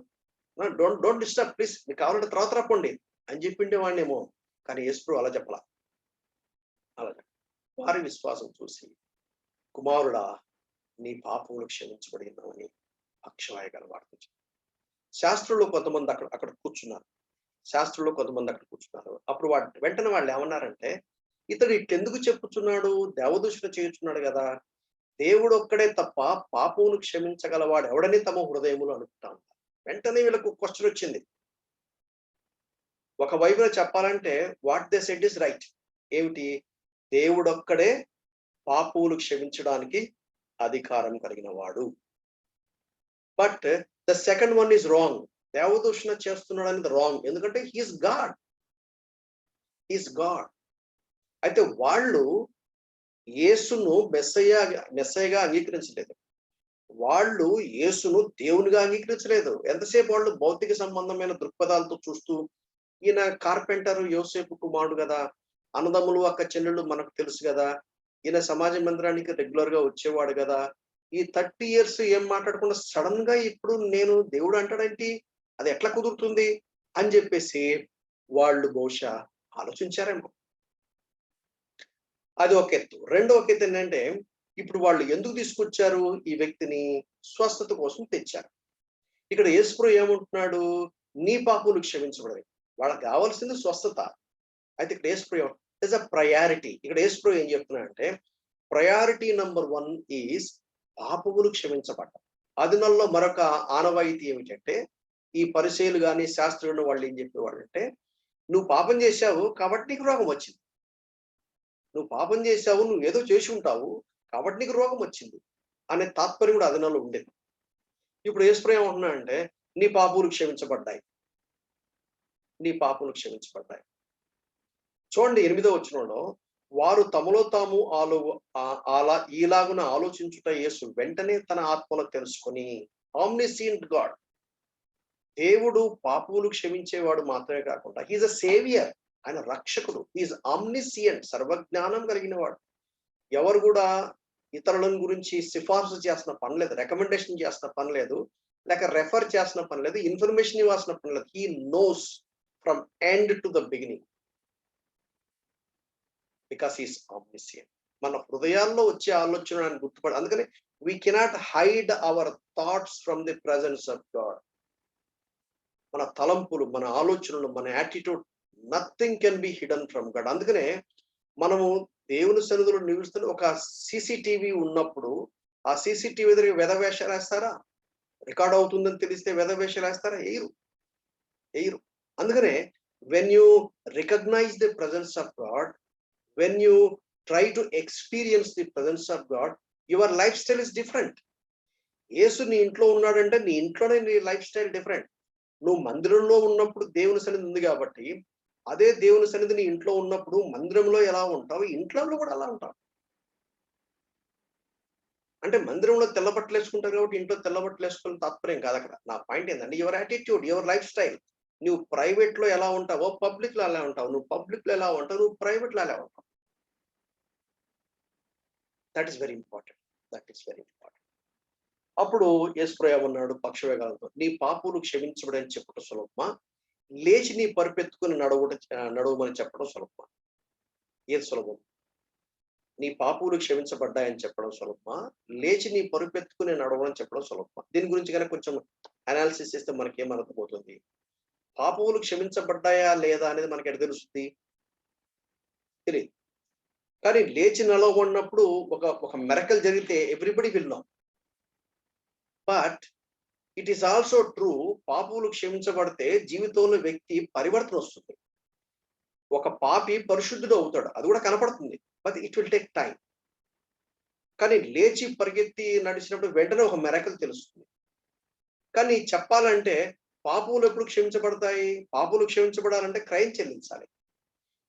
A: డోంట్ డిస్టర్బ్ ప్లీజ్, మీకు కావాలంటే తర్వాత రాపండి అని చెప్పిండే వాడినేమో. కానీ యేసు అలా చెప్పలా. అలా వారి విశ్వాసం చూసి, కుమారుడా నీ పాపములు క్షమించబడి ఉన్నామని పక్షవాయ గలవాడు. శాస్త్రుల్లో కొంతమంది అక్కడ కూర్చున్నారు. అప్పుడు వెంటనే వాళ్ళు ఏమన్నారంటే, ఇతడు ఇట్టెందుకు చెప్పుచున్నాడు, దేవదూషణ చేయుచున్నాడు కదా, దేవుడు ఒక్కడే తప్ప పాపమును క్షమించగలవాడు ఎవడని తమ హృదయములు అనుకుంటా ఉంటారు. వెంటనే వీళ్ళకు క్వశ్చన్ వచ్చింది. ఒక వైపున చెప్పాలంటే what they said is right. ఏమిటి? దేవుడొక్కడే పాపములు క్షమించడానికి అధికారం కలిగిన వాడు. But the second one is wrong. దేవదూషణ చేస్తున్నాడు అనేది రాంగ్. ఎందుకంటే హీఈస్ గాడ్. అయితే వాళ్ళు యేసును మెస్సయ్యగా అంగీకరించలేదు. వాళ్ళు యేసును దేవునిగా అంగీకరించలేదు. ఎంతసేపు వాళ్ళు భౌతిక సంబంధమైన దృక్పథాలతో చూస్తూ, ఈయన కార్పెంటర్ యోసేపు కుమారుడు కదా, అన్నదమ్ములు అక్క చెల్లెళ్ళు మనకు తెలుసు కదా, ఈయన సమాజ మందిరానికి రెగ్యులర్ గా వచ్చేవాడు కదా, ఈ 30 years ఏం మాట్లాడకుండా సడన్ గా ఇప్పుడు నేను దేవుడు అంటాడేంటి, అది ఎట్లా కుదురుతుంది అని చెప్పేసి వాళ్ళు బహుశా ఆలోచించారేమో. అది ఒక ఎత్తు. రెండో ఒక ఎత్తు ఏంటంటే, ఇప్పుడు వాళ్ళు ఎందుకు తీసుకొచ్చారు ఈ వ్యక్తిని? స్వస్థత కోసం తెచ్చారు. ఇక్కడ యేసుప్రభు ఏమంటున్నాడు? నీ పాపములు క్షమించబడవి. వాళ్ళకి కావాల్సింది స్వస్థత. అయితే ఇక్కడ యేసుప్రభు ఇస్ అ ప్రయారిటీ. ఇక్కడ యేసుప్రభు ఏం చెప్తున్నాడంటే ప్రయారిటీ నంబర్ 1 ఈజ్ పాపములు క్షమించబడ్డం. ఆదినాల్లో మరొక ఆనవాయితీ ఏమిటంటే ఈ పరిసయ్యులు గాని శాస్త్రులు వాళ్ళు ఏం చెప్పేవాళ్ళంటే నువ్వు పాపం చేశావు కాబట్టి నీకు రోగం వచ్చింది. నువ్వు పాపం చేశావు, నువ్వు ఏదో చేసి ఉంటావు కాబట్టి నీకు రోగం వచ్చింది అనే తాత్పర్యం కూడా అదనంలో ఉండేది. ఇప్పుడు యేసుప్రభు ఏమంటున్నాడంటే నీ పాపములు క్షమించబడ్డాయి, నీ పాపములు క్షమించబడ్డాయి. చూడండి 8వ వచనంలో వారు తమలో తాము ఈలాగున ఆలోచించుట యేసు వెంటనే తన ఆత్మలో తెలుసుకొని ఆమ్నిసియంట్ గాడ్, దేవుడు పాపములు క్షమించేవాడు మాత్రమే కాకుండా హీజ్ అ సేవియర్, ఆయన రక్షకుడు. హీజ్ ఆమ్నిసియంట్, సర్వజ్ఞానం కలిగిన వాడు. ఎవరు కూడా ఇతరులను గురించి సిఫార్సు చేసిన పని లేదు, రికమెండేషన్ చేసిన పని లేదు, లేక రెఫర్ చేసిన పని లేదు, ఇన్ఫర్మేషన్ ఇవ్వాల్సిన పని లేదు. He knows from end to the beginning because he's ఆమ్నిసియంట్. మన హృదయాల్లో వచ్చే ఆలోచన ఆయన గుర్తుపడ. అందుకని we cannot hide our thoughts from the presence of God. మన తలంపులు, మన ఆలోచనలు, మన attitude, nothing can be hidden from God. అందుకనే మనము దేవుని సన్నిధిలో నిలుస్తున్న ఒక సీసీటీవీ ఉన్నప్పుడు ఆ సీసీటీవీ ఎదురు వెధవేషాలు వేస్తారా? రికార్డ్ అవుతుందని తెలిస్తే వెధవేషాలు వేస్తారా? ఎయ్యరు. అందుకనే when you recognise the presence of God, when you try to experience the presence of God, your lifestyle is different. యేసు నీ ఇంట్లో ఉన్నాడంటే నీ ఇంట్లోనే నీ లైఫ్ స్టైల్ డిఫరెంట్. నువ్వు మందిరంలో ఉన్నప్పుడు దేవుని సన్నిధి ఉంది కాబట్టి అదే దేవుని సన్నిధి నీ ఇంట్లో ఉన్నప్పుడు మందిరంలో ఎలా ఉంటావు, ఇంట్లో కూడా అలా ఉంటావు. అంటే మందిరంలో తెల్లబట్టలు వేసుకుంటారు కాబట్టి ఇంట్లో తెల్లబట్టలు వేసుకోవాలని తాత్పర్యం కాదు అక్కడ. నా పాయింట్ ఏంటంటే your attitude, your life style. నువ్వు ప్రైవేట్ లో ఎలా ఉంటావో పబ్లిక్ లో అలా ఉంటావు, నువ్వు పబ్లిక్ లో ఎలా ఉంటావు నువ్వు ప్రైవేట్ లో అలా ఉంటావు. That is very important. అప్పుడు యేసుప్రభు అన్నాడు పక్షవేగాలతో, నీ పాపులు క్షమించబడని చెప్పడం సులభమా, లేచి నీ పరుపెత్తుకుని నడవమని చెప్పడం సులభమా? ఏది సులభం? నీ పాపులు క్షమించబడ్డాయని చెప్పడం సులభమా, లేచి నీ పరుపెత్తుకుని నడవమని చెప్పడం సులభమా? దీని గురించి కనుక కొంచెం అనాలిసిస్ చేస్తే మనకేం అర్థమవుతుంది? పాపములు క్షమించబడ్డాయా లేదా అనేది మనకి ఎక్కడ తెలుస్తుంది? తెలియదు. కానీ లేచి నిలవబడినప్పుడు ఒక మిరకల్ జరిగితే everybody will know. But it is also true, పాపములు క్షమించబడితే జీవితంలో వ్యక్తి పరివర్తన వస్తుంది. ఒక పాపి పరిశుద్ధుడు అవుతాడు, అది కూడా కనపడుతుంది. But it will take time. కానీ లేచి పరిగెత్తి నడిచినప్పుడు వెంటనే ఒక మిరకల్ తెలుస్తుంది. కానీ చెప్పాలంటే పాపములు ఎప్పుడు క్షమించబడతాయి? పాపములు క్షమించబడాలంటే క్రయం చెల్లించాలి.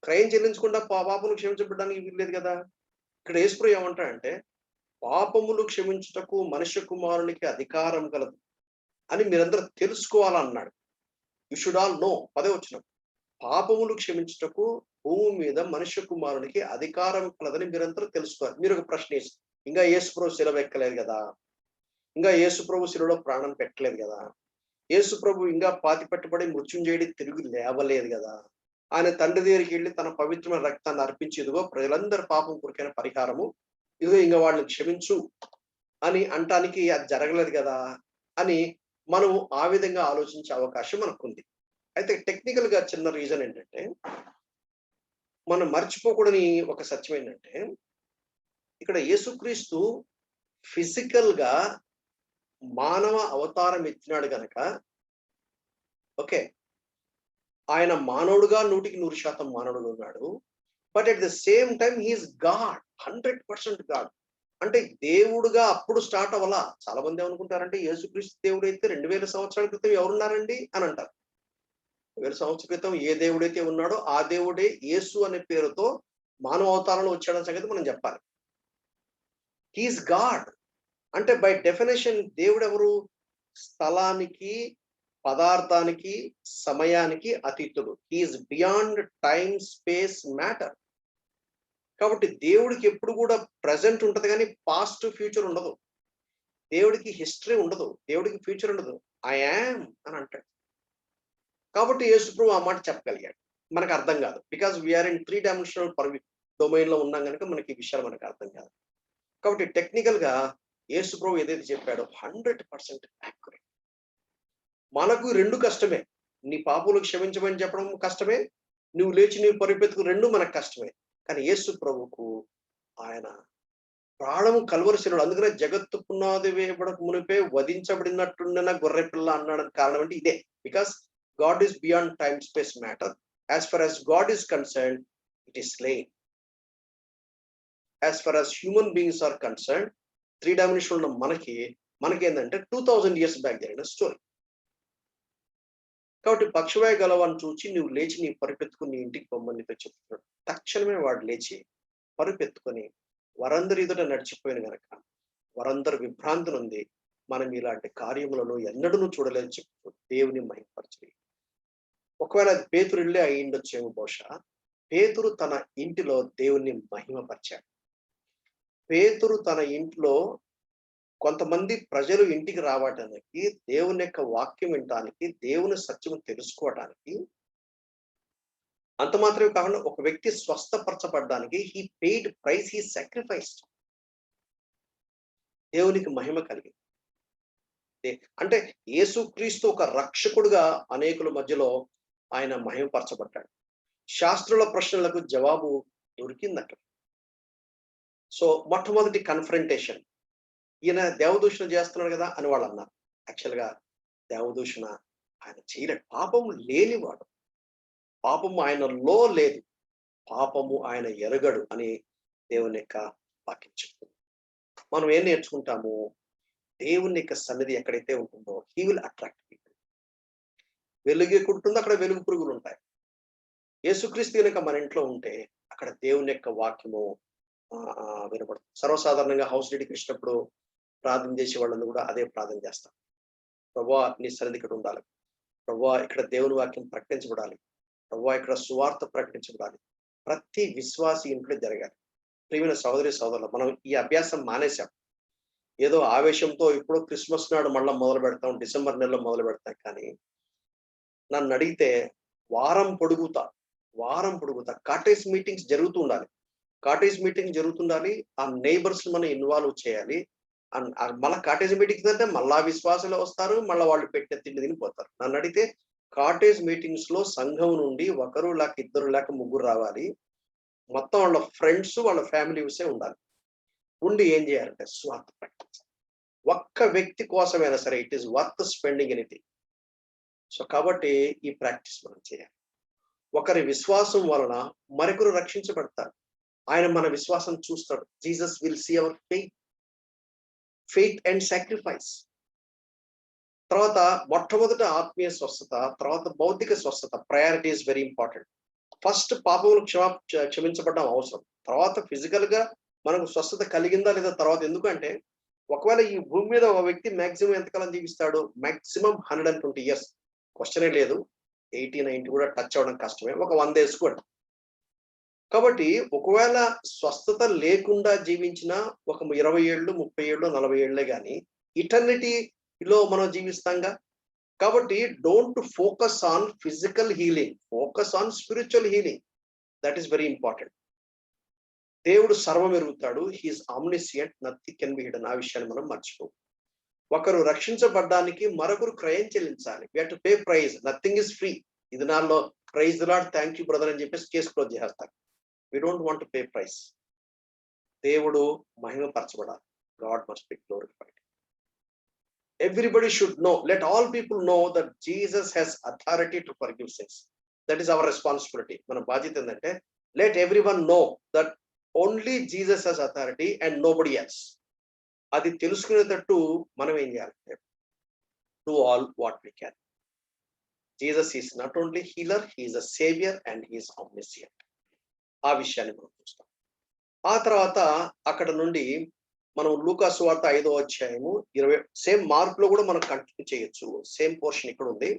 A: క్రయం చెల్లించకుండా పాపములు క్షమించబడడానికి వీల్లేదు కదా. ఇక్కడ యేసుప్రభు ఏమంటాడంటే పాపములు క్షమించుటకు మనుష్య కుమారునికి అధికారం కలదు అని మీరందరూ తెలుసుకోవాలన్నాడు. You should all know. 10వ వచనం, పాపములు క్షమించుటకు భూమి మీద మనుష్య కుమారునికి అధికారం కలదని మీరందరూ తెలుసుకోవాలి. మీరు ఒక ప్రశ్న వేసి, ఇంకా యేసుప్రభు శిలువ ఎక్కలేదు కదా, ఇంకా యేసుప్రభు శిలువలో ప్రాణం పెట్టలేదు కదా, యేసుప్రభు ఇంకా పాతి పెట్టబడి మృత్యుంజయుడి తిరిగి లేవలేదు కదా, ఆయన తండ్రి దగ్గరికి వెళ్ళి తన పవిత్రమైన రక్తాన్ని అర్పించి ఇదిగో ప్రజలందరి పాపం కొరకైన పరిహారము, ఇదిగో ఇంకా వాళ్ళని క్షమించు అని అంటానికి అది జరగలేదు కదా అని మనం ఆ విధంగా ఆలోచించే అవకాశం మనకుంది. అయితే టెక్నికల్ గా చిన్న రీజన్ ఏంటంటే మనం మర్చిపోకూడని ఒక సత్యం ఏంటంటే ఇక్కడ యేసుక్రీస్తు ఫిజికల్ గా మానవ అవతారం ఎత్తినాడు గనక ఓకే, ఆయన మానవుడుగా 100% మానవుడుగా ఉన్నాడు. But at the same time he is God, 100% God. అంటే దేవుడుగా అప్పుడు స్టార్ట్ అవ్వాలా. చాలా మంది ఏమనుకుంటారంటే యేసుక్రీస్తు దేవుడు అయితే 2000 సంవత్సరాల క్రితం ఎవరున్నారండి అని అంటారు. 2000 సంవత్సరాల క్రితం ఏ దేవుడైతే ఉన్నాడో ఆ దేవుడే యేసు అనే పేరుతో మానవ అవతారంలో వచ్చాడన్న సంగతి మనం చెప్పాలి. He is God. అంటే బై డెఫినేషన్ దేవుడు ఎవరు? స్థలానికి, పదార్థానికి, సమయానికి అతీతుడు. He is beyond time, space, matter. కాబట్టి దేవుడికి ఎప్పుడు కూడా ప్రజెంట్ ఉంటది కానీ పాస్ట్, ఫ్యూచర్ ఉండదు. దేవుడికి హిస్టరీ ఉండదు, దేవుడికి ఫ్యూచర్ ఉండదు. ఐ యామ్ అని అంటాడు. కాబట్టి యేసుప్రభు ఆ మాట చెప్పగలిగాడు. మనకు అర్థం కాదు, because we are in 3 dimensional domain లో ఉన్నాం కనుక మనకి ఈ విషయాలు మనకు అర్థం కాదు. కాబట్టి టెక్నికల్ గా యేసుప్రభు ఏదైతే చెప్పాడో 100% యాక్యురేట్. మనకు 2 కష్టమే. నీ పాపులు క్షమించమని చెప్పడం కష్టమే, నువ్వు లేచి నీవు పరిపెత్తుకు రెండు మనకు కష్టమే. కానీ యేసు ప్రభువుకు ఆయన ప్రాణము కలువరి శిలువలో, అందుకనే జగత్తు పునాది వేయబడక మునిపే వధించబడినట్టుండిన గొర్రె పిల్ల అన్నాడానికి కారణం అంటే ఇదే. Because God is beyond time space matter. As far as God is concerned, it is slain. As far as human beings are concerned, 3 dimension ఉన్న మనకేంటంటే 2000 years బ్యాక్ జరిగిన స్టోరీ. కాబట్టి పక్షవాయు గలవాన్ని చూచి నువ్వు లేచి నీ పరిపెత్తుకుని నీ ఇంటికి పొమ్మని చెప్తున్నాడు. తక్షణమే వాడు లేచి పరుపెత్తుకొని వారందరి ఎదుట నడిచిపోయిన గనక వారందరూ విభ్రాంతి నుండి మనం ఇలాంటి కార్యములను ఎన్నడూ చూడలేదని చెప్తూ దేవుని మహిమపరచాలి. ఒకవేళ అది పేతురు ఇల్లే అయి ఉండొచ్చేమో బహుశా. పేతురు తన ఇంటిలో దేవుని మహిమపరిచాడు. పేతురు తన ఇంట్లో కొంతమంది ప్రజలు ఇంటికి రావడానికి, దేవుని యొక్క వాక్యం వినటానికి, దేవుని సత్యం తెలుసుకోవడానికి, అంత మాత్రమే కాకుండా ఒక వ్యక్తి స్వస్థపరచబడడానికి he paid price, he sacrificed. దేవునికి మహిమ కలిగింది. అంటే యేసుక్రీస్తు ఒక రక్షకుడుగా అనేకుల మధ్యలో ఆయన మహిమపరచబడ్డాడు. శాస్త్రుల ప్రశ్నలకు జవాబు దొరికింది అక్కడ. సో మొట్టమొదటి కన్ఫ్రంటేషన్, ఈయన దేవదూషణ చేస్తున్నాడు కదా అని వాళ్ళు అన్నారు. యాక్చువల్గా దేవదూషణ ఆయన చేయలేడు. పాపము లేనివాడు, పాపము ఆయనలో లేదు, పాపము ఆయన ఎరగడు అని దేవుని యొక్క వాక్యం చెప్తుంది. మనం ఏం నేర్చుకుంటాము? దేవుని యొక్క సన్నిధి ఎక్కడైతే ఉంటుందో హీ విల్ అట్రాక్ట్ పీపుల్. వెలుగు ఎక్కడుంటుందో అక్కడ వెలుగు పురుగులు ఉంటాయి. యేసుక్రీస్తు కనుక మన ఇంట్లో ఉంటే అక్కడ దేవుని యొక్క వాక్యము వినపడుతుంది. సర్వసాధారణంగా హౌస్ డెడికి ఇచ్చినప్పుడు ప్రార్థన చేసే వాళ్ళని కూడా అదే ప్రార్థన చేస్తాం. ప్రభువా నీ సన్నిధి ఇక్కడ ఉండాలి, ప్రభువా ఇక్కడ దేవుని వాక్యం ప్రకటించబడాలి, ప్రభువా ఇక్కడ సువార్త ప్రకటించబడాలి, ప్రతి విశ్వాసి ఇంట్లో జరగాలి. ప్రియమైన సహోదరి సోదరులు, మనం ఈ అభ్యాసం మానేశాం. ఏదో ఆవేశంతో ఇప్పుడు క్రిస్మస్ నాడు మళ్ళీ మొదలు పెడతాం, డిసెంబర్ నెలలో మొదలు పెడతాం. కానీ నన్ను అడిగితే వారం పొడుగుతా కాటేజ్ మీటింగ్స్ జరుగుతూ ఉండాలి. కాటేజ్ మీటింగ్ జరుగుతుండాలి. ఆ నైబర్స్ మనం ఇన్వాల్వ్ చేయాలి. మళ్ళీ కాటేజ్ మీటింగ్స్ అంటే మళ్ళా విశ్వాసాలు వస్తారు, మళ్ళీ వాళ్ళు పెట్టే తిండి తినిపోతారు. నన్ను అడిగితే కాటేజ్ మీటింగ్స్ లో సంఘం నుండి ఒకరు లేక ఇద్దరు లేక ముగ్గురు రావాలి. మొత్తం వాళ్ళ ఫ్రెండ్స్ వాళ్ళ ఫ్యామిలీసే ఉండాలి. ఉండి ఏం చేయాలంటే స్వార్థ ప్రకటించాలి. ఒక్క వ్యక్తి కోసమైనా సరే it is worth spending anything. So కాబట్టి ఈ ప్రాక్టీస్ మనం చేయాలి. ఒకరి విశ్వాసం వలన మరొకరు రక్షించబడతారు. ఆయన మన విశ్వాసం చూస్తాడు. Jesus will see our faith and sacrifice. తర్వాత మొట్టమొదట ఆత్మీయ స్వస్థత, తర్వాత భౌతిక స్వస్థత. Priority is very important. First పాపములు క్షమించబడడం అవసరం, తర్వాత ఫిజికల్ గా మనకు స్వస్థత కలిగిందా లేదా తర్వాత. ఎందుకంటే ఒకవేళ ఈ భూమి మీద ఒక వ్యక్తి మాక్సిమం ఎంతకాలం జీవిస్తాడు? Maximum 120 years. క్వశ్చనే లేదు. 80, 90 కూడా టచ్ అవ్వడం కష్టమే. ఒక 100 వేసుకోండి. కాబట్టి ఒకవేళ స్వస్థత లేకుండా జీవించిన ఒక 20 ఏళ్ళు, 30 ఏళ్ళు, 40 ఏళ్లే కానీ ఇటర్నిటీలో మనం జీవిస్తాంగా. కాబట్టి don't focus on physical healing, focus on spiritual healing. That is very important. దేవుడు సర్వం ఎరుగుతాడు. He is omniscient, nothing can be hidden. ఆ విషయాన్ని మనం మర్చిపోం. ఒకరు రక్షించబడ్డానికి మరొకరు క్రయం చెల్లించాలి. We have to pay price. Nothing is free. ఇది నాలో praise the Lord, thank you brother అని చెప్పేసి కేసు క్లోజ్ చేస్తారు. We don't want to pay price. దేవుడు మహిమపరచబడాలి. God must be glorified. Everybody should know, let all people know that Jesus has authority to forgive sins. That is our responsibility. మన బాధ్యత ఏంటంటే let everyone know that only Jesus has authority and nobody else. అది తెలుసుకునేటట్టు మనం ఏం చేయాలంటే do all what we can. Jesus is not only healer, he is a savior and he is omniscient. ఆ విషయాన్ని మనం చూస్తాం. ఆ తర్వాత అక్కడ నుండి మనం లూకా సువార్త 5వ అధ్యాయము 20 సేమ్ మార్క్ లో కూడా మనం కంటిన్యూ చేయొచ్చు. సేమ్ పోర్షన్ ఇక్కడ ఉంది.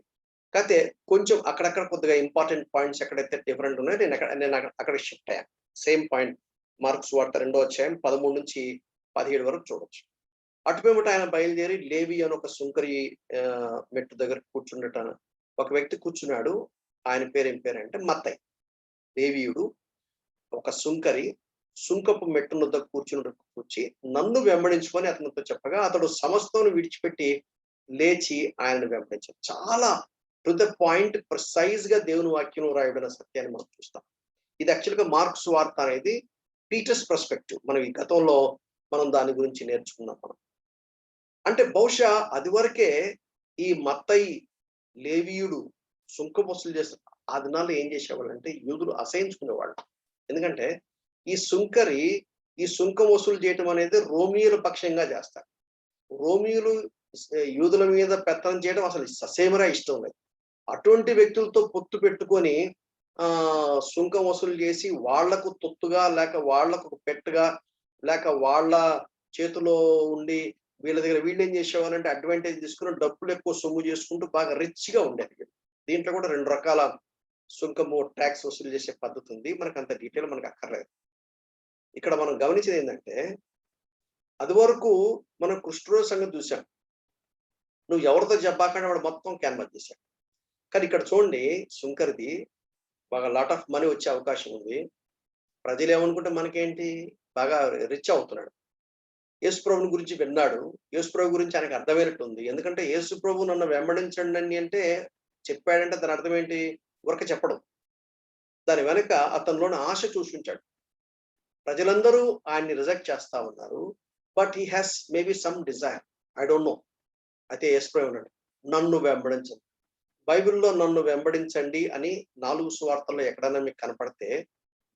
A: కాకపోతే కొంచెం అక్కడక్కడ కొద్దిగా ఇంపార్టెంట్ పాయింట్స్ ఎక్కడైతే డిఫరెంట్ ఉన్నాయో నేను అక్కడ షిఫ్ట్ అయ్యాను. సేమ్ పాయింట్ మార్క్ సువార్త 2వ అధ్యాయం 13 నుంచి 17 వరకు చూడొచ్చు. అటుపేమట ఆయన బయలుదేరి లేవి అని ఒక సుంకరి మెట్టు దగ్గర కూర్చుండటాను ఒక వ్యక్తి కూర్చున్నాడు. ఆయన పేరు ఏం పేరు అంటే మత్తయి. లేవీయుడు ఒక సుంకరి సుంకపు మెట్టు వద్ద కూర్చి నన్ను వెంబడించుకొని అతనితో చెప్పగా అతడు సమస్తను విడిచిపెట్టి లేచి ఆయనను వెంబడించాడు. చాలా టు ద పాయింట్ ప్రిసైజ్ గా దేవుని వాక్యం రాయబడిన సత్యాన్ని మనం చూస్తాం. ఇది యాక్చువల్గా మార్క్స్ వార్త అనేది పీటర్స్ పర్స్పెక్టివ్. మనం ఈ గతంలో మనం దాని గురించి నేర్చుకున్నాం మనం. అంటే బహుశా అది వరకే ఈ మత్తయి, లేవీయుడు సుంకం వసూలు చేస్తారు. ఆ దినాల్లో ఏం చేసేవాళ్ళు అంటే యూదులు అసహించుకునేవాళ్ళు. ఎందుకంటే ఈ సుంకం వసూలు చేయటం అనేది రోమియోల పక్షంగా చేస్తారు. రోమియోలు యూదుల మీద పెత్తనం చేయడం అసలు ససేమరా ఇష్టం లేదు. అటువంటి వ్యక్తులతో పొత్తు పెట్టుకొని సుంకం వసూలు చేసి వాళ్లకు తొత్తుగా లేక వాళ్లకు పెట్టుగా లేక వాళ్ళ చేతిలో ఉండి వీళ్ళ దగ్గర వీళ్ళు ఏం చేసేవారంటే అడ్వాంటేజ్ తీసుకుని డబ్బులు ఎక్కువ సొమ్ము చేసుకుంటూ బాగా రిచ్గా ఉండేది. దీంట్లో కూడా 2 రకాల సుంకము ట్యాక్స్ వసూలు చేసే పద్ధతి ఉంది. మనకు అంత డీటెయిల్ మనకు అక్కర్లేదు. ఇక్కడ మనం గమనించేది ఏంటంటే అది వరకు మనం కుష్ఠరోగ సంగతి చూసాం. నువ్వు ఎవరితో చెప్పాకంటే వాడు మొత్తం క్యాన్వాస్ చేశాడు. కానీ ఇక్కడ చూడండి సుంకరిది బాగా లాట్ ఆఫ్ మనీ వచ్చే అవకాశం ఉంది. ప్రజలు ఏమనుకుంటే మనకేంటి బాగా రిచ్ అవుతున్నాడు. యేసుప్రభుని గురించి విన్నాడు. యేసుప్రభు గురించి ఆయనకు అర్థమైనట్టు ఉంది. ఎందుకంటే యేసుప్రభు నన్ను వెంబడించండి అంటే చెప్పాడంటే దాని అర్థం ఏంటి? ఊరక చెప్పడం. దాని వెనక అతనిలోని ఆశ చూసించాడు. ప్రజలందరూ ఆయన్ని రిజెక్ట్ చేస్తా ఉన్నారు. But he has maybe some desire. I don't know. అయితే యేసుప్రభు అన్నాడు, నన్ను వెంబడించండి. బైబిల్లో నన్ను వెంబడించండి అని 4 సువార్తల్లో ఎక్కడైనా మీకు కనపడితే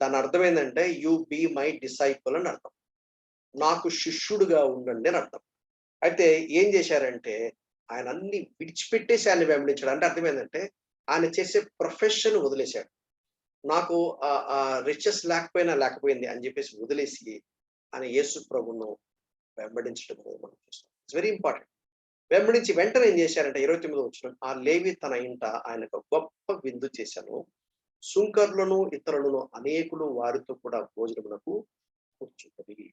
A: దాని అర్థం ఏంటంటే యు బీ మై డిసైపుల్ అని అర్థం. నాకు శిష్యుడుగా ఉండండి అని అర్థం. అయితే ఏం చేశారంటే ఆయన అన్ని విడిచిపెట్టేసి ఆయన వెంబడించాడు. అంటే అర్థం ఏంటంటే ఆయన చేసే ప్రొఫెషన్ వదిలేశాడు. నాకు రిచెస్ లేకపోయింది అని చెప్పేసి వదిలేసి ఆయన యేసు ప్రభువును వెంబడించడం అనేది మనం చూస్తాం. It's very important. వెంబడించి వెంటనే ఏం చేశారంటే 29వ వచనం, ఆ లేవి తన ఇంట ఆయనకు గొప్ప విందు చేశాను. సుంకర్లను ఇతరులను అనేకులు వారితో కూడా భోజనమునకు కూర్చుంటది.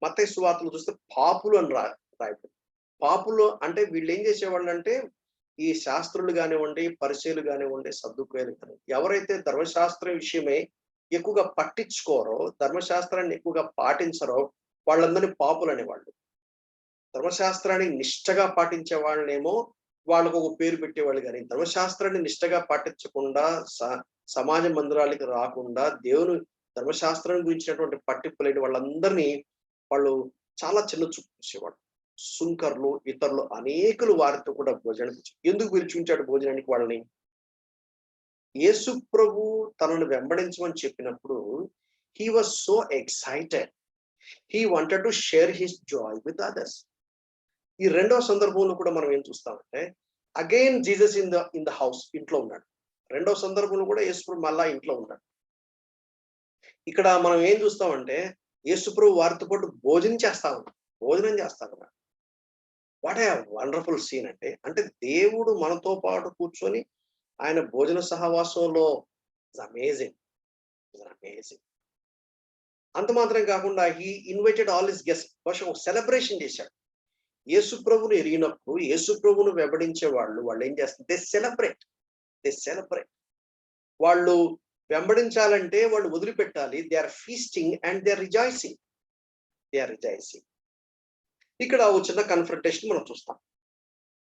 A: మత్తయి సువార్తలు చూస్తే పాపులు అని రాయబడింది. పాపులు అంటే వీళ్ళు ఏం చేసేవాళ్ళు అంటే ఈ శాస్త్రులు కానివ్వండి, పరిచయులు కానివ్వండి, సద్దుకాయులు కానివ్వండి, ఎవరైతే ధర్మశాస్త్రం విషయమే ఎక్కువగా పట్టించుకోరో, ధర్మశాస్త్రాన్ని ఎక్కువగా పాటించరో వాళ్ళందరినీ పాపులు అనేవాళ్ళు. ధర్మశాస్త్రాన్ని నిష్టగా పాటించే వాళ్ళనేమో వాళ్ళకు ఒక పేరు పెట్టేవాళ్ళు. కానీ ధర్మశాస్త్రాన్ని నిష్టగా పాటించకుండా సమాజ మందిరాలకి రాకుండా దేవుని ధర్మశాస్త్రాన్ని గురించినటువంటి పట్టింపు లేని వాళ్ళందరినీ వాళ్ళు చాలా చిన్న చూపు చూసేవాళ్ళు. సుంకర్లు ఇతరులు అనేకులు వారితో కూడా భోజనానికి ఎందుకు పిలిచుంచాడు భోజనానికి వాళ్ళని? యేసు ప్రభు తనను వెంబడించమని చెప్పినప్పుడు he was so excited. He wanted to share his joy with others. ఈ రెండవ సందర్భంలో కూడా మనం ఏం చూస్తామంటే again Jesus in the house, ఇంట్లో ఉన్నాడు. రెండవ సందర్భంలో కూడా యేసుప్రభు మళ్ళా ఇంట్లో ఉన్నాడు. ఇక్కడ మనం ఏం చూస్తామంటే యేసుప్రభు వారితో పాటు భోజనం చేస్తా ఉన్నాడు. వాట్ ఏ వండర్ఫుల్ సీన్ అంటే దేవుడు మనతో పాటు కూర్చొని ఆయన భోజన సహవాసంలో అమేజింగ్. అంత మాత్రం కాకుండా he invited all his guest. ఒక సెలబ్రేషన్ చేశాడు. యేసు ప్రభువును ఎరిగినప్పుడు యేసు ప్రభువును వెంబడించే వాళ్ళు ఏం చేస్తారు? They celebrate. వాళ్ళు వెంబడించాలంటే వాళ్ళు వదిలిపెట్టాలి. They are feasting and they are rejoicing. ఇక్కడ ఒక చిన్న కన్ఫ్రంటేషన్ మనం చూస్తాం.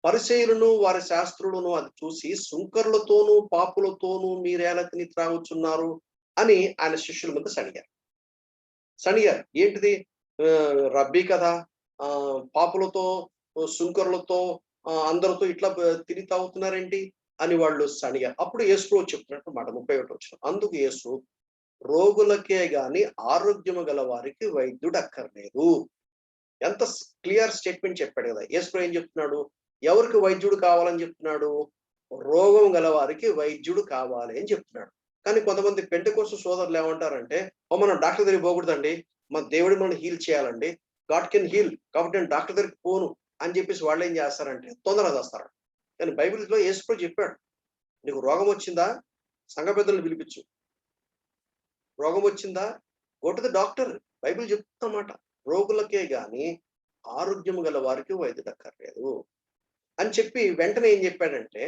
A: పరిసయ్యులను వారి శాస్త్రులను అది చూసి సుంకరులతోనూ పాపులతోనూ మీరేలా తిని త్రాగుచున్నారు అని ఆయన శిష్యుల మీద సణిగారు. ఏంటిది? రబ్బీ కదా, పాపులతో సుంకరులతో అందరితో ఇట్లా తిని తాగుతున్నారేంటి అని వాళ్ళు సణిగారు. అప్పుడు యేసు చెప్తున్నట్టు మాట 31 వచ్చిన, అందుకు యేసు, రోగులకే గాని ఆరోగ్యము గల వారికి వైద్యుడు అక్కర్లేదు. ఎంత క్లియర్ స్టేట్మెంట్ చెప్పాడు కదా. యేసు ఏం చెప్తున్నాడు? ఎవరికి వైద్యుడు కావాలని చెప్తున్నాడు? రోగం గల వారికి వైద్యుడు కావాలి అని చెప్తున్నాడు. కానీ కొంతమంది పెంటెకోస్తు సోదరులు ఏమంటారంటే, మనం డాక్టర్ దగ్గరికి పోకూడదండి, మన దేవుడు మనం హీల్ చేయాలండి, గాడ్ కెన్ హీల్, కాబట్టి నేను డాక్టర్ దగ్గరికి పోను అని చెప్పేసి వాళ్ళు ఏం చేస్తారంటే తొందరగా చేస్తారు. కానీ బైబిల్లో యేసు చెప్పాడు, నీకు రోగం వచ్చిందా సంఘ పెద్దలను పిలిపించు, రోగం వచ్చిందా go to the doctor. Bible చెప్తున్నమాట, రోగులకే గాని ఆరోగ్యం గల వారికి వైద్యుడు అక్కర్లేదు అని చెప్పి వెంటనే ఏం చెప్పాడంటే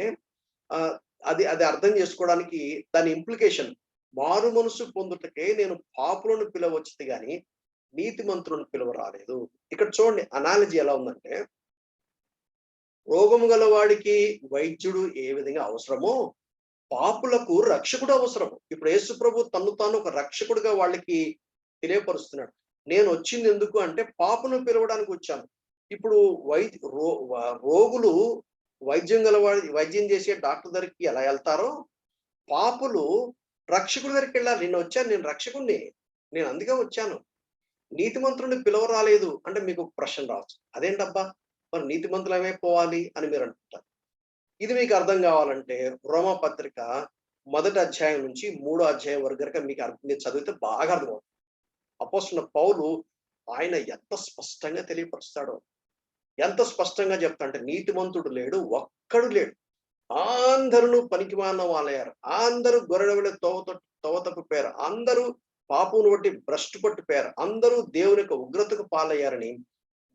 A: అది అర్థం చేసుకోవడానికి దాని ఇంప్లికేషన్, మారు మనసు పొందుటకే నేను పాపులను పిలవచ్చుది కానీ నీతిమంతులను పిలువ రాలేదు. ఇక్కడ చూడండి అనాలజీ ఎలా ఉందంటే, రోగము గల వాడికి వైద్యుడు ఏ విధంగా అవసరమో పాపులకు రక్షకుడు అవసరము. ఇప్పుడు యేసు ప్రభు తను తాను ఒక రక్షకుడిగా వాళ్ళకి తెలియపరుస్తున్నాడు. నేను వచ్చింది ఎందుకు అంటే పాపును పిలవడానికి వచ్చాను. ఇప్పుడు రోగులు వైద్యం చేసే డాక్టర్ దగ్గరికి ఎలా వెళ్తారో పాపులు రక్షకుడి దగ్గరికి వెళ్ళాలి. నేను రక్షకుడిని, నేను అందుకే వచ్చాను. నీతిమంతుడిని పిలవ రాలేదు అంటే మీకు ప్రశ్న రావచ్చు, అదేంటబ్బా మరి నీతిమంతులు ఏమైపోవాలి అని మీరు అంటుంటారు. ఇది మీకు అర్థం కావాలంటే రోమా పత్రిక 1వ అధ్యాయం నుంచి 3వ అధ్యాయం వరకు కనుక మీరు చదివితే బాగా అర్థమవుతుంది. అపోస్తలుడైన పౌలు ఆయన ఎంత స్పష్టంగా తెలియపరుస్తాడో, ఎంత స్పష్టంగా చెప్తా అంటే నీతిమంతుడు లేడు, ఒక్కడు లేడు, అందరూ పనికిమాలిన వాళ్ళయ్యారు, అందరూ గొర్రెల తోవ తప్పిపోయారు, అందరూ పాపమును బట్టి భ్రష్టు పట్టిపోయారు, అందరూ దేవుని యొక్క ఉగ్రతకు పాలయ్యారని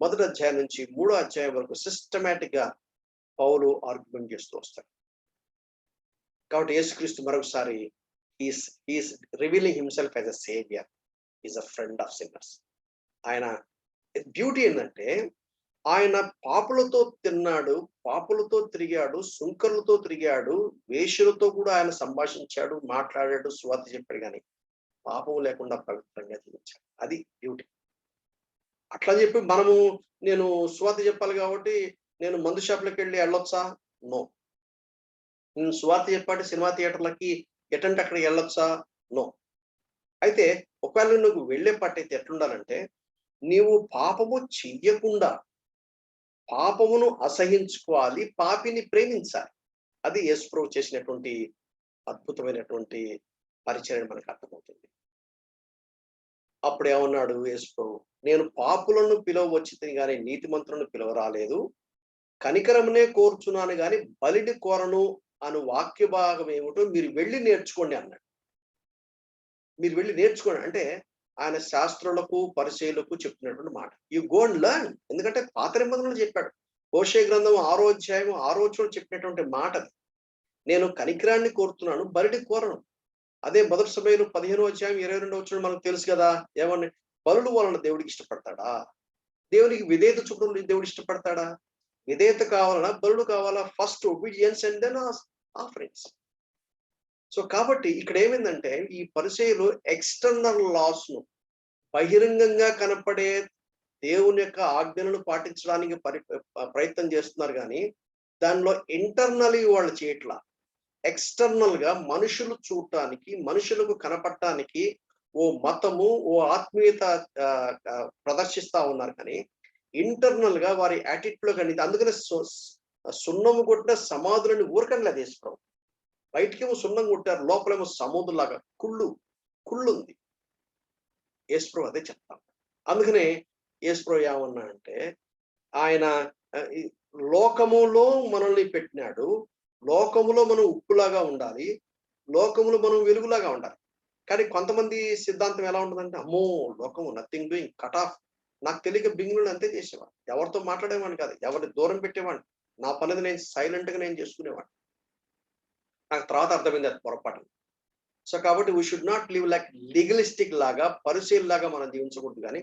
A: 1వ అధ్యాయం నుంచి 3వ అధ్యాయం వరకు సిస్టమేటిక్ గా పౌలు ఆర్గ్యుమెంట్ చేస్తూ వస్తాడు. కాబట్టి యేసుక్రీస్తు మరొకసారి he's revealing himself as a saviour, is a friend of sinners. ఆయన బ్యూటీ ఏంటంటే ఆయన పాపులతో తిన్నాడు, పాపులతో తిరిగాడు, సుంకర్లతో తిరిగాడు, వేశ్యలతో కూడా ఆయన సంభాషించాడు, మాట్లాడాడు, సువార్త చెప్పాడు, కానీ పాపం లేకుండా పవిత్రంగా జీవించాడు. అది బ్యూటీ. అట్లా చెప్పి నేను సువార్త చెప్పాలి కాబట్టి నేను మందు షాపులకు వెళ్ళి వెళ్ళొచ్చా? నో. నేను సువార్త చెప్పాలి సినిమా థియేటర్లకి ఎటంటే అక్కడికి వెళ్ళొచ్చా? నో. అయితే ఒకవేళ నువ్వు వెళ్ళే పట్టయితే ఎట్లుండాలంటే నీవు పాపము చెయ్యకుండా పాపమును అసహించుకోవాలి, పాపిని ప్రేమించాలి. అది యేసు ప్రభు చేసినటువంటి అద్భుతమైనటువంటి పరిచయం మనకు అర్థమవుతుంది. అప్పుడు ఏమన్నాడు యేసు ప్రభు, నేను పాపులను పిలవచ్చి కానీ నీతిమంతులను పిలవ రాలేదు, కనికరమునే కోరుచున్నాను కానీ బలిని కోరను అను వాక్య భాగం ఏమిటో మీరు వెళ్ళి నేర్చుకోండి అన్నాడు. మీరు వెళ్ళి నేర్చుకోండి అంటే ఆయన శాస్త్రులకు పరిచయులకు చెప్తున్నటువంటి మాట. You go and learn. ఎందుకంటే పాత నిబంధనలు చెప్పాడు. హోషే గ్రంథం 6వ అధ్యాయం 6వ వచనంలో చెప్పినటువంటి మాట అది. నేను కనికరాన్ని కోరుతున్నాను, బలిని కోరను. అదే మొదటి సమయంలో 15వ అధ్యాయం 22వ వచనం మనకు తెలుసు కదా, ఏమని బలుల వలన దేవుడికి ఇష్టపడతాడా? దేవునికి విధేయత చూపడం దేవుడు ఇష్టపడతాడా? విధేయత కావాలన్నా బలుడు కావాలా? First obedience and then offerings. So కాబట్టి ఇక్కడ ఏమైందంటే ఈ పరిచయులు ఎక్స్టర్నల్ లాస్ ను, బహిరంగంగా కనపడే దేవుని యొక్క ఆజ్ఞలను పాటించడానికి ప్రయత్నం చేస్తున్నారు, కానీ దానిలో ఇంటర్నలీ వాళ్ళు చేయట్లా. ఎక్స్టర్నల్ గా మనుషులు చూడటానికి, మనుషులకు కనపడటానికి ఓ మతము, ఓ ఆత్మీయత ప్రదర్శిస్తా ఉన్నారు, కానీ ఇంటర్నల్ గా వారి యాటిట్యూడ్ లో కానీ. అందుకనే సున్నము కొట్టిన సమాధులని ఊరకండి దేశం. బయటికేమో సున్నం కొట్టారు, లోపలేమో సముద్రంలాగా కుళ్ళు ఉంది. యేసుప్రభు అదే చెప్తాం. అందుకనే యేసుప్రభు ఏమన్నా అంటే ఆయన లోకములో మనల్ని పెట్టినాడు, లోకములో మనం ఉప్పులాగా ఉండాలి, లోకములో మనం వెలుగులాగా ఉండాలి. కానీ కొంతమంది సిద్ధాంతం ఎలా ఉంటుందంటే అమ్మో లోకము నథింగ్ డూయింగ్, కట్ ఆఫ్. నాకు తెలియక బింగులు అంతే చేసేవాడు, ఎవరితో మాట్లాడేవాడిని కాదు, ఎవరిని దూరం పెట్టేవాడిని, నా పనిది నేను సైలెంట్ గా నేను చేసుకునేవాడిని. నాకు తర్వాత అర్థమైంది అది పొరపాటు. సో కాబట్టి we should not live like legalistic లాగా, పరిశీల్ లాగా మనం జీవించకూడదు, కానీ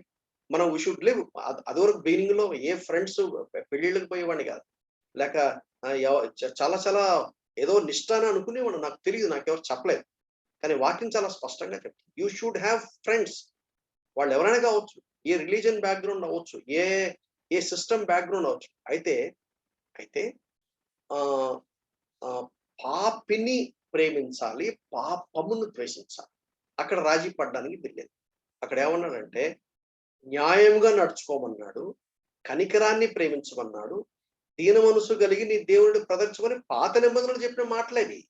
A: మనం వీ షుడ్ లివ్. అదివరకు బిగినింగ్ లో ఏ ఫ్రెండ్స్ పెళ్లిళ్ళకి పోయేవాడిని కాదు, లేక చాలా చాలా ఏదో నిష్ఠ అని అనుకునేవాడు. నాకు తెలియదు, నాకెవరు చెప్పలేదు, కానీ వాక్యం చాలా స్పష్టంగా చెప్తుంది. You should have friends. వాళ్ళు ఎవరైనా కావచ్చు, ఏ రిలీజియన్ బ్యాక్గ్రౌండ్ అవ్వచ్చు, ఏ సిస్టమ్ బ్యాక్గ్రౌండ్ అవ్వచ్చు. అయితే పాపిని ప్రేమించాలి, పాపమును ద్వేషించాలి. అక్కడ రాజీ పడడానికి తెలియదు. అక్కడ ఏమన్నాడంటే న్యాయంగా నడుచుకోమన్నాడు, కనికరాన్ని ప్రేమించమన్నాడు, దీన మనసు కలిగి నీ దేవుడిని ప్రదర్శించుకొని పాత నిబంధనలు చెప్పిన మాటలేవి.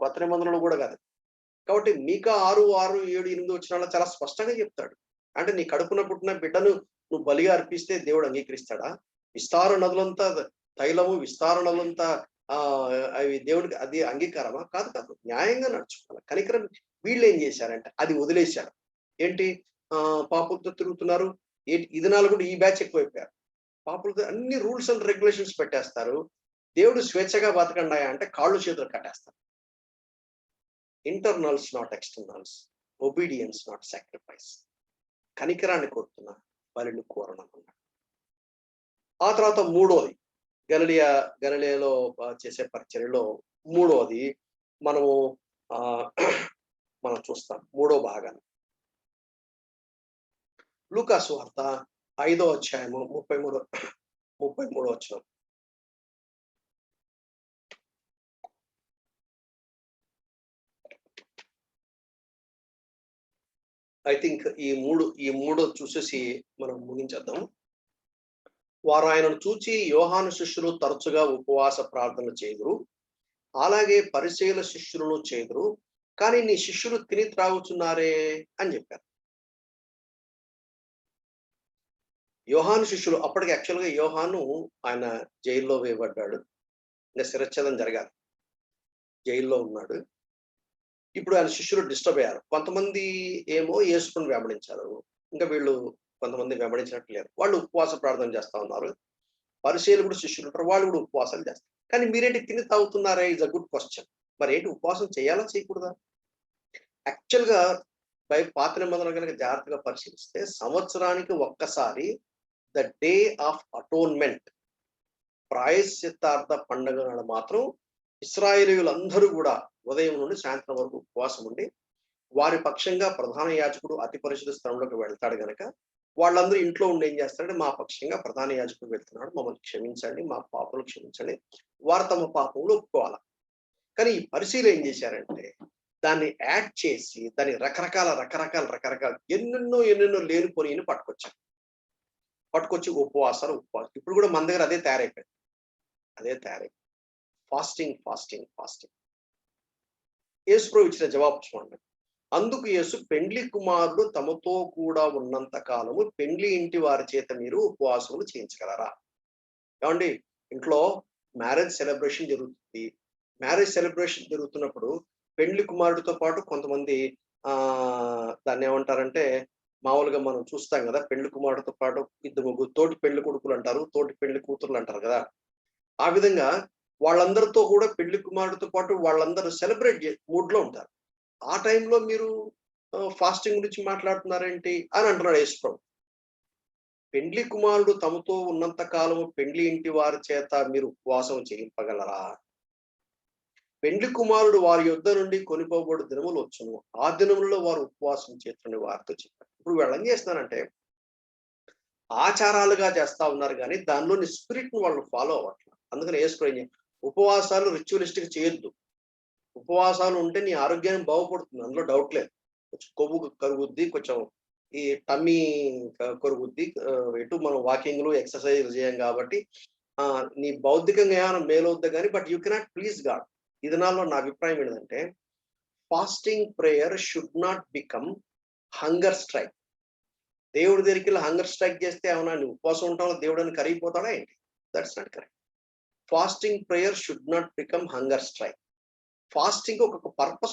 A: కొత్త నిబంధనలు కూడా కాదు. కాబట్టి మీకా 6, 6, 7, 8 వచనాల్లో చాలా స్పష్టంగా చెప్తాడు. అంటే నీ కడుపున పుట్టిన బిడ్డను నువ్వు బలిగా అర్పిస్తే దేవుడు అంగీకరిస్తాడా? విస్తార నదులంతా తైలము, విస్తార నదులంతా అవి దేవుడికి అది అంగీకారమా? కాదు. న్యాయంగా నడుచుకోవాలి. కనికరం. వీళ్ళు ఏం చేశారంటే అది వదిలేశారు. ఏంటి పాపులతో తిరుగుతున్నారు. ఈ దినాలు కూడా ఈ బ్యాచ్ ఎక్కువైపోయారు. పాపులతో అన్ని రూల్స్ అండ్ రెగ్యులేషన్స్ పెట్టేస్తారు. దేవుడు స్వేచ్ఛగా బతకండా అంటే కాళ్ళు చేతులు కట్టేస్తారు. Internals not externals, obedience not sacrifice. కనికరాన్ని కోరుతున్నా, బలిని కోరనకున్నా. ఆ తర్వాత మూడోది గలిలయలో చేసే పరిచర్యలో మూడోది మనము మనం చూస్తాం. మూడో భాగాన్ని లూకాసు వార్త 5వ అధ్యాయము 33 వచనం. ఐ థింక్ ఈ మూడు చూసేసి మనం ముగించేద్దాం. వారు ఆయనను చూచి యోహాను శిష్యులు తరచుగా ఉపవాస ప్రార్థనలు చేయుదురు, అలాగే పరిసయ్యుల శిష్యులను చేయుదురు, కానీ నీ శిష్యులు తిని త్రాగుచున్నారే అని చెప్పారు. యోహాను శిష్యులు అప్పటికి యాక్చువల్‌గా యోహాను ఆయన జైల్లో వేయబడ్డాడు. ఇంకా శిరచ్ఛేదం జరగాలి. జైల్లో ఉన్నాడు. ఇప్పుడు ఆయన శిష్యులు డిస్టర్బ్ అయ్యారు. కొంతమంది ఏమో యేసుని వెంబడించారు. ఇంకా వీళ్ళు కొంతమంది వెంబడించినట్టు లేరు. వాళ్ళు ఉపవాస ప్రార్థన చేస్తా ఉన్నారు. పరిసయ్యులు కూడా శిష్యులు ఉంటారు. వాళ్ళు కూడా ఉపవాసాలు చేస్తారు. కానీ మీరేంటి తిని తాగుతున్నారే ఇస్ అ గుడ్ క్వశ్చన్. మరి ఏంటి ఉపవాసం చేయాలా చేయకూడదా? యాక్చువల్‌గా పాత నిబంధన కనుక జాగ్రత్తగా పరిశీలిస్తే సంవత్సరానికి ఒక్కసారి ద డే ఆఫ్ అటోన్మెంట్ ప్రాయశ్చిత్తార్థ పండుగ నాడు మాత్రం ఇశ్రాయేలీయులందరూ కూడా ఉదయం నుండి సాయంత్రం వరకు ఉపవాసం ఉండి వారి పక్షంగా ప్రధాన యాజకుడు అతి పరిశుద్ధ స్థలంలోకి వెళ్తాడు గనక వాళ్ళందరూ ఇంట్లో ఉండి ఏం చేస్తారంటే మా పక్షంగా ప్రధాన యాజకుడు వెళ్తున్నాడు, మమ్మల్ని క్షమించండి, మా పాపలు క్షమించండి, వారు తమ పాపములు ఒప్పుకోవాలి. కానీ ఈ పరిశీలన ఏం చేశారంటే దాన్ని యాడ్ చేసి దాన్ని రకరకాల ఎన్నెన్నో లేనిపోని పట్టుకొచ్చి ఉపవాసాలు. ఇప్పుడు కూడా మన దగ్గర అదే తయారైపోయింది. ఫాస్టింగ్. యేసు ప్రభు ఇచ్చిన జవాబు చూడండి. అందుకు యేసు, పెండ్లి కుమారుడు తమతో కూడా ఉన్నంత కాలము పెండ్లి ఇంటి వారి చేత మీరు ఉపవాసములు చేయించగలరా? ఏమండి, ఇంట్లో మ్యారేజ్ సెలబ్రేషన్ జరుగుతుంది. మ్యారేజ్ సెలబ్రేషన్ జరుగుతున్నప్పుడు పెండ్లి కుమారుడితో పాటు కొంతమంది దాన్ని ఏమంటారంటే మామూలుగా మనం చూస్తాం కదా, పెళ్లి కుమారుడితో పాటు ఇద్దరు ముగ్గురు తోటి పెళ్లి కొడుకులు అంటారు, తోటి పెళ్లి కూతుర్లు అంటారు కదా. ఆ విధంగా వాళ్ళందరితో కూడా పెళ్లి కుమారుడితో పాటు వాళ్ళందరూ సెలబ్రేట్ మూడ్ లో ఉంటారు. ఆ టైంలో మీరు ఫాస్టింగ్ గురించి మాట్లాడుతున్నారేంటి అని అంటున్నాడు యేసు ప్రభు. పెండ్లి కుమారుడు తమతో ఉన్నంత కాలము పెండ్లి ఇంటి వారి చేత మీరు ఉపవాసం చేయింపగలరా? పెండ్లి కుమారుడు వారి యొద్ద నుండి కొనిపోబడు దినములు వచ్చును, ఆ దినములలో వారు ఉపవాసం చేతులని వారితో చెప్పారు. ఇప్పుడు వాళ్ళు ఏం చేస్తున్నారంటే ఆచారాలుగా చేస్తా ఉన్నారు, కానీ దానిలోని స్పిరిట్ ను వాళ్ళు ఫాలో అవ్వట్లేదు. అందుకని యేసు ఉపవాసాలు రిచువలిస్టిక్ చేయొద్దు. ఉపవాసాలు ఉంటే నీ ఆరోగ్యాన్ని బాగుపడుతుంది, అందులో డౌట్ లేదు. కొంచెం కొవ్వు కరుగుద్ది, కొంచెం ఈ టమ్మీ కరుగుద్ది. ఎటు మనం వాకింగ్లు ఎక్సర్సైజ్ చేయం కాబట్టి నీ బౌద్ధికంగా ఏమైనా మేలవుద్ది కానీ, but you cannot please God. ఈ దినాల్లో నా అభిప్రాయం ఏంటంటే fasting prayer should not become hunger strike. దేవుడి దగ్గరికి హంగర్ స్ట్రైక్ చేస్తే ఏమన్నా నువ్వు ఉపవాసం ఉంటావు, దేవుడిని కరిగిపోతాడా ఏంటి? That's not correct. Fasting prayer should not become hunger strike. Fasting ఒక పర్పస్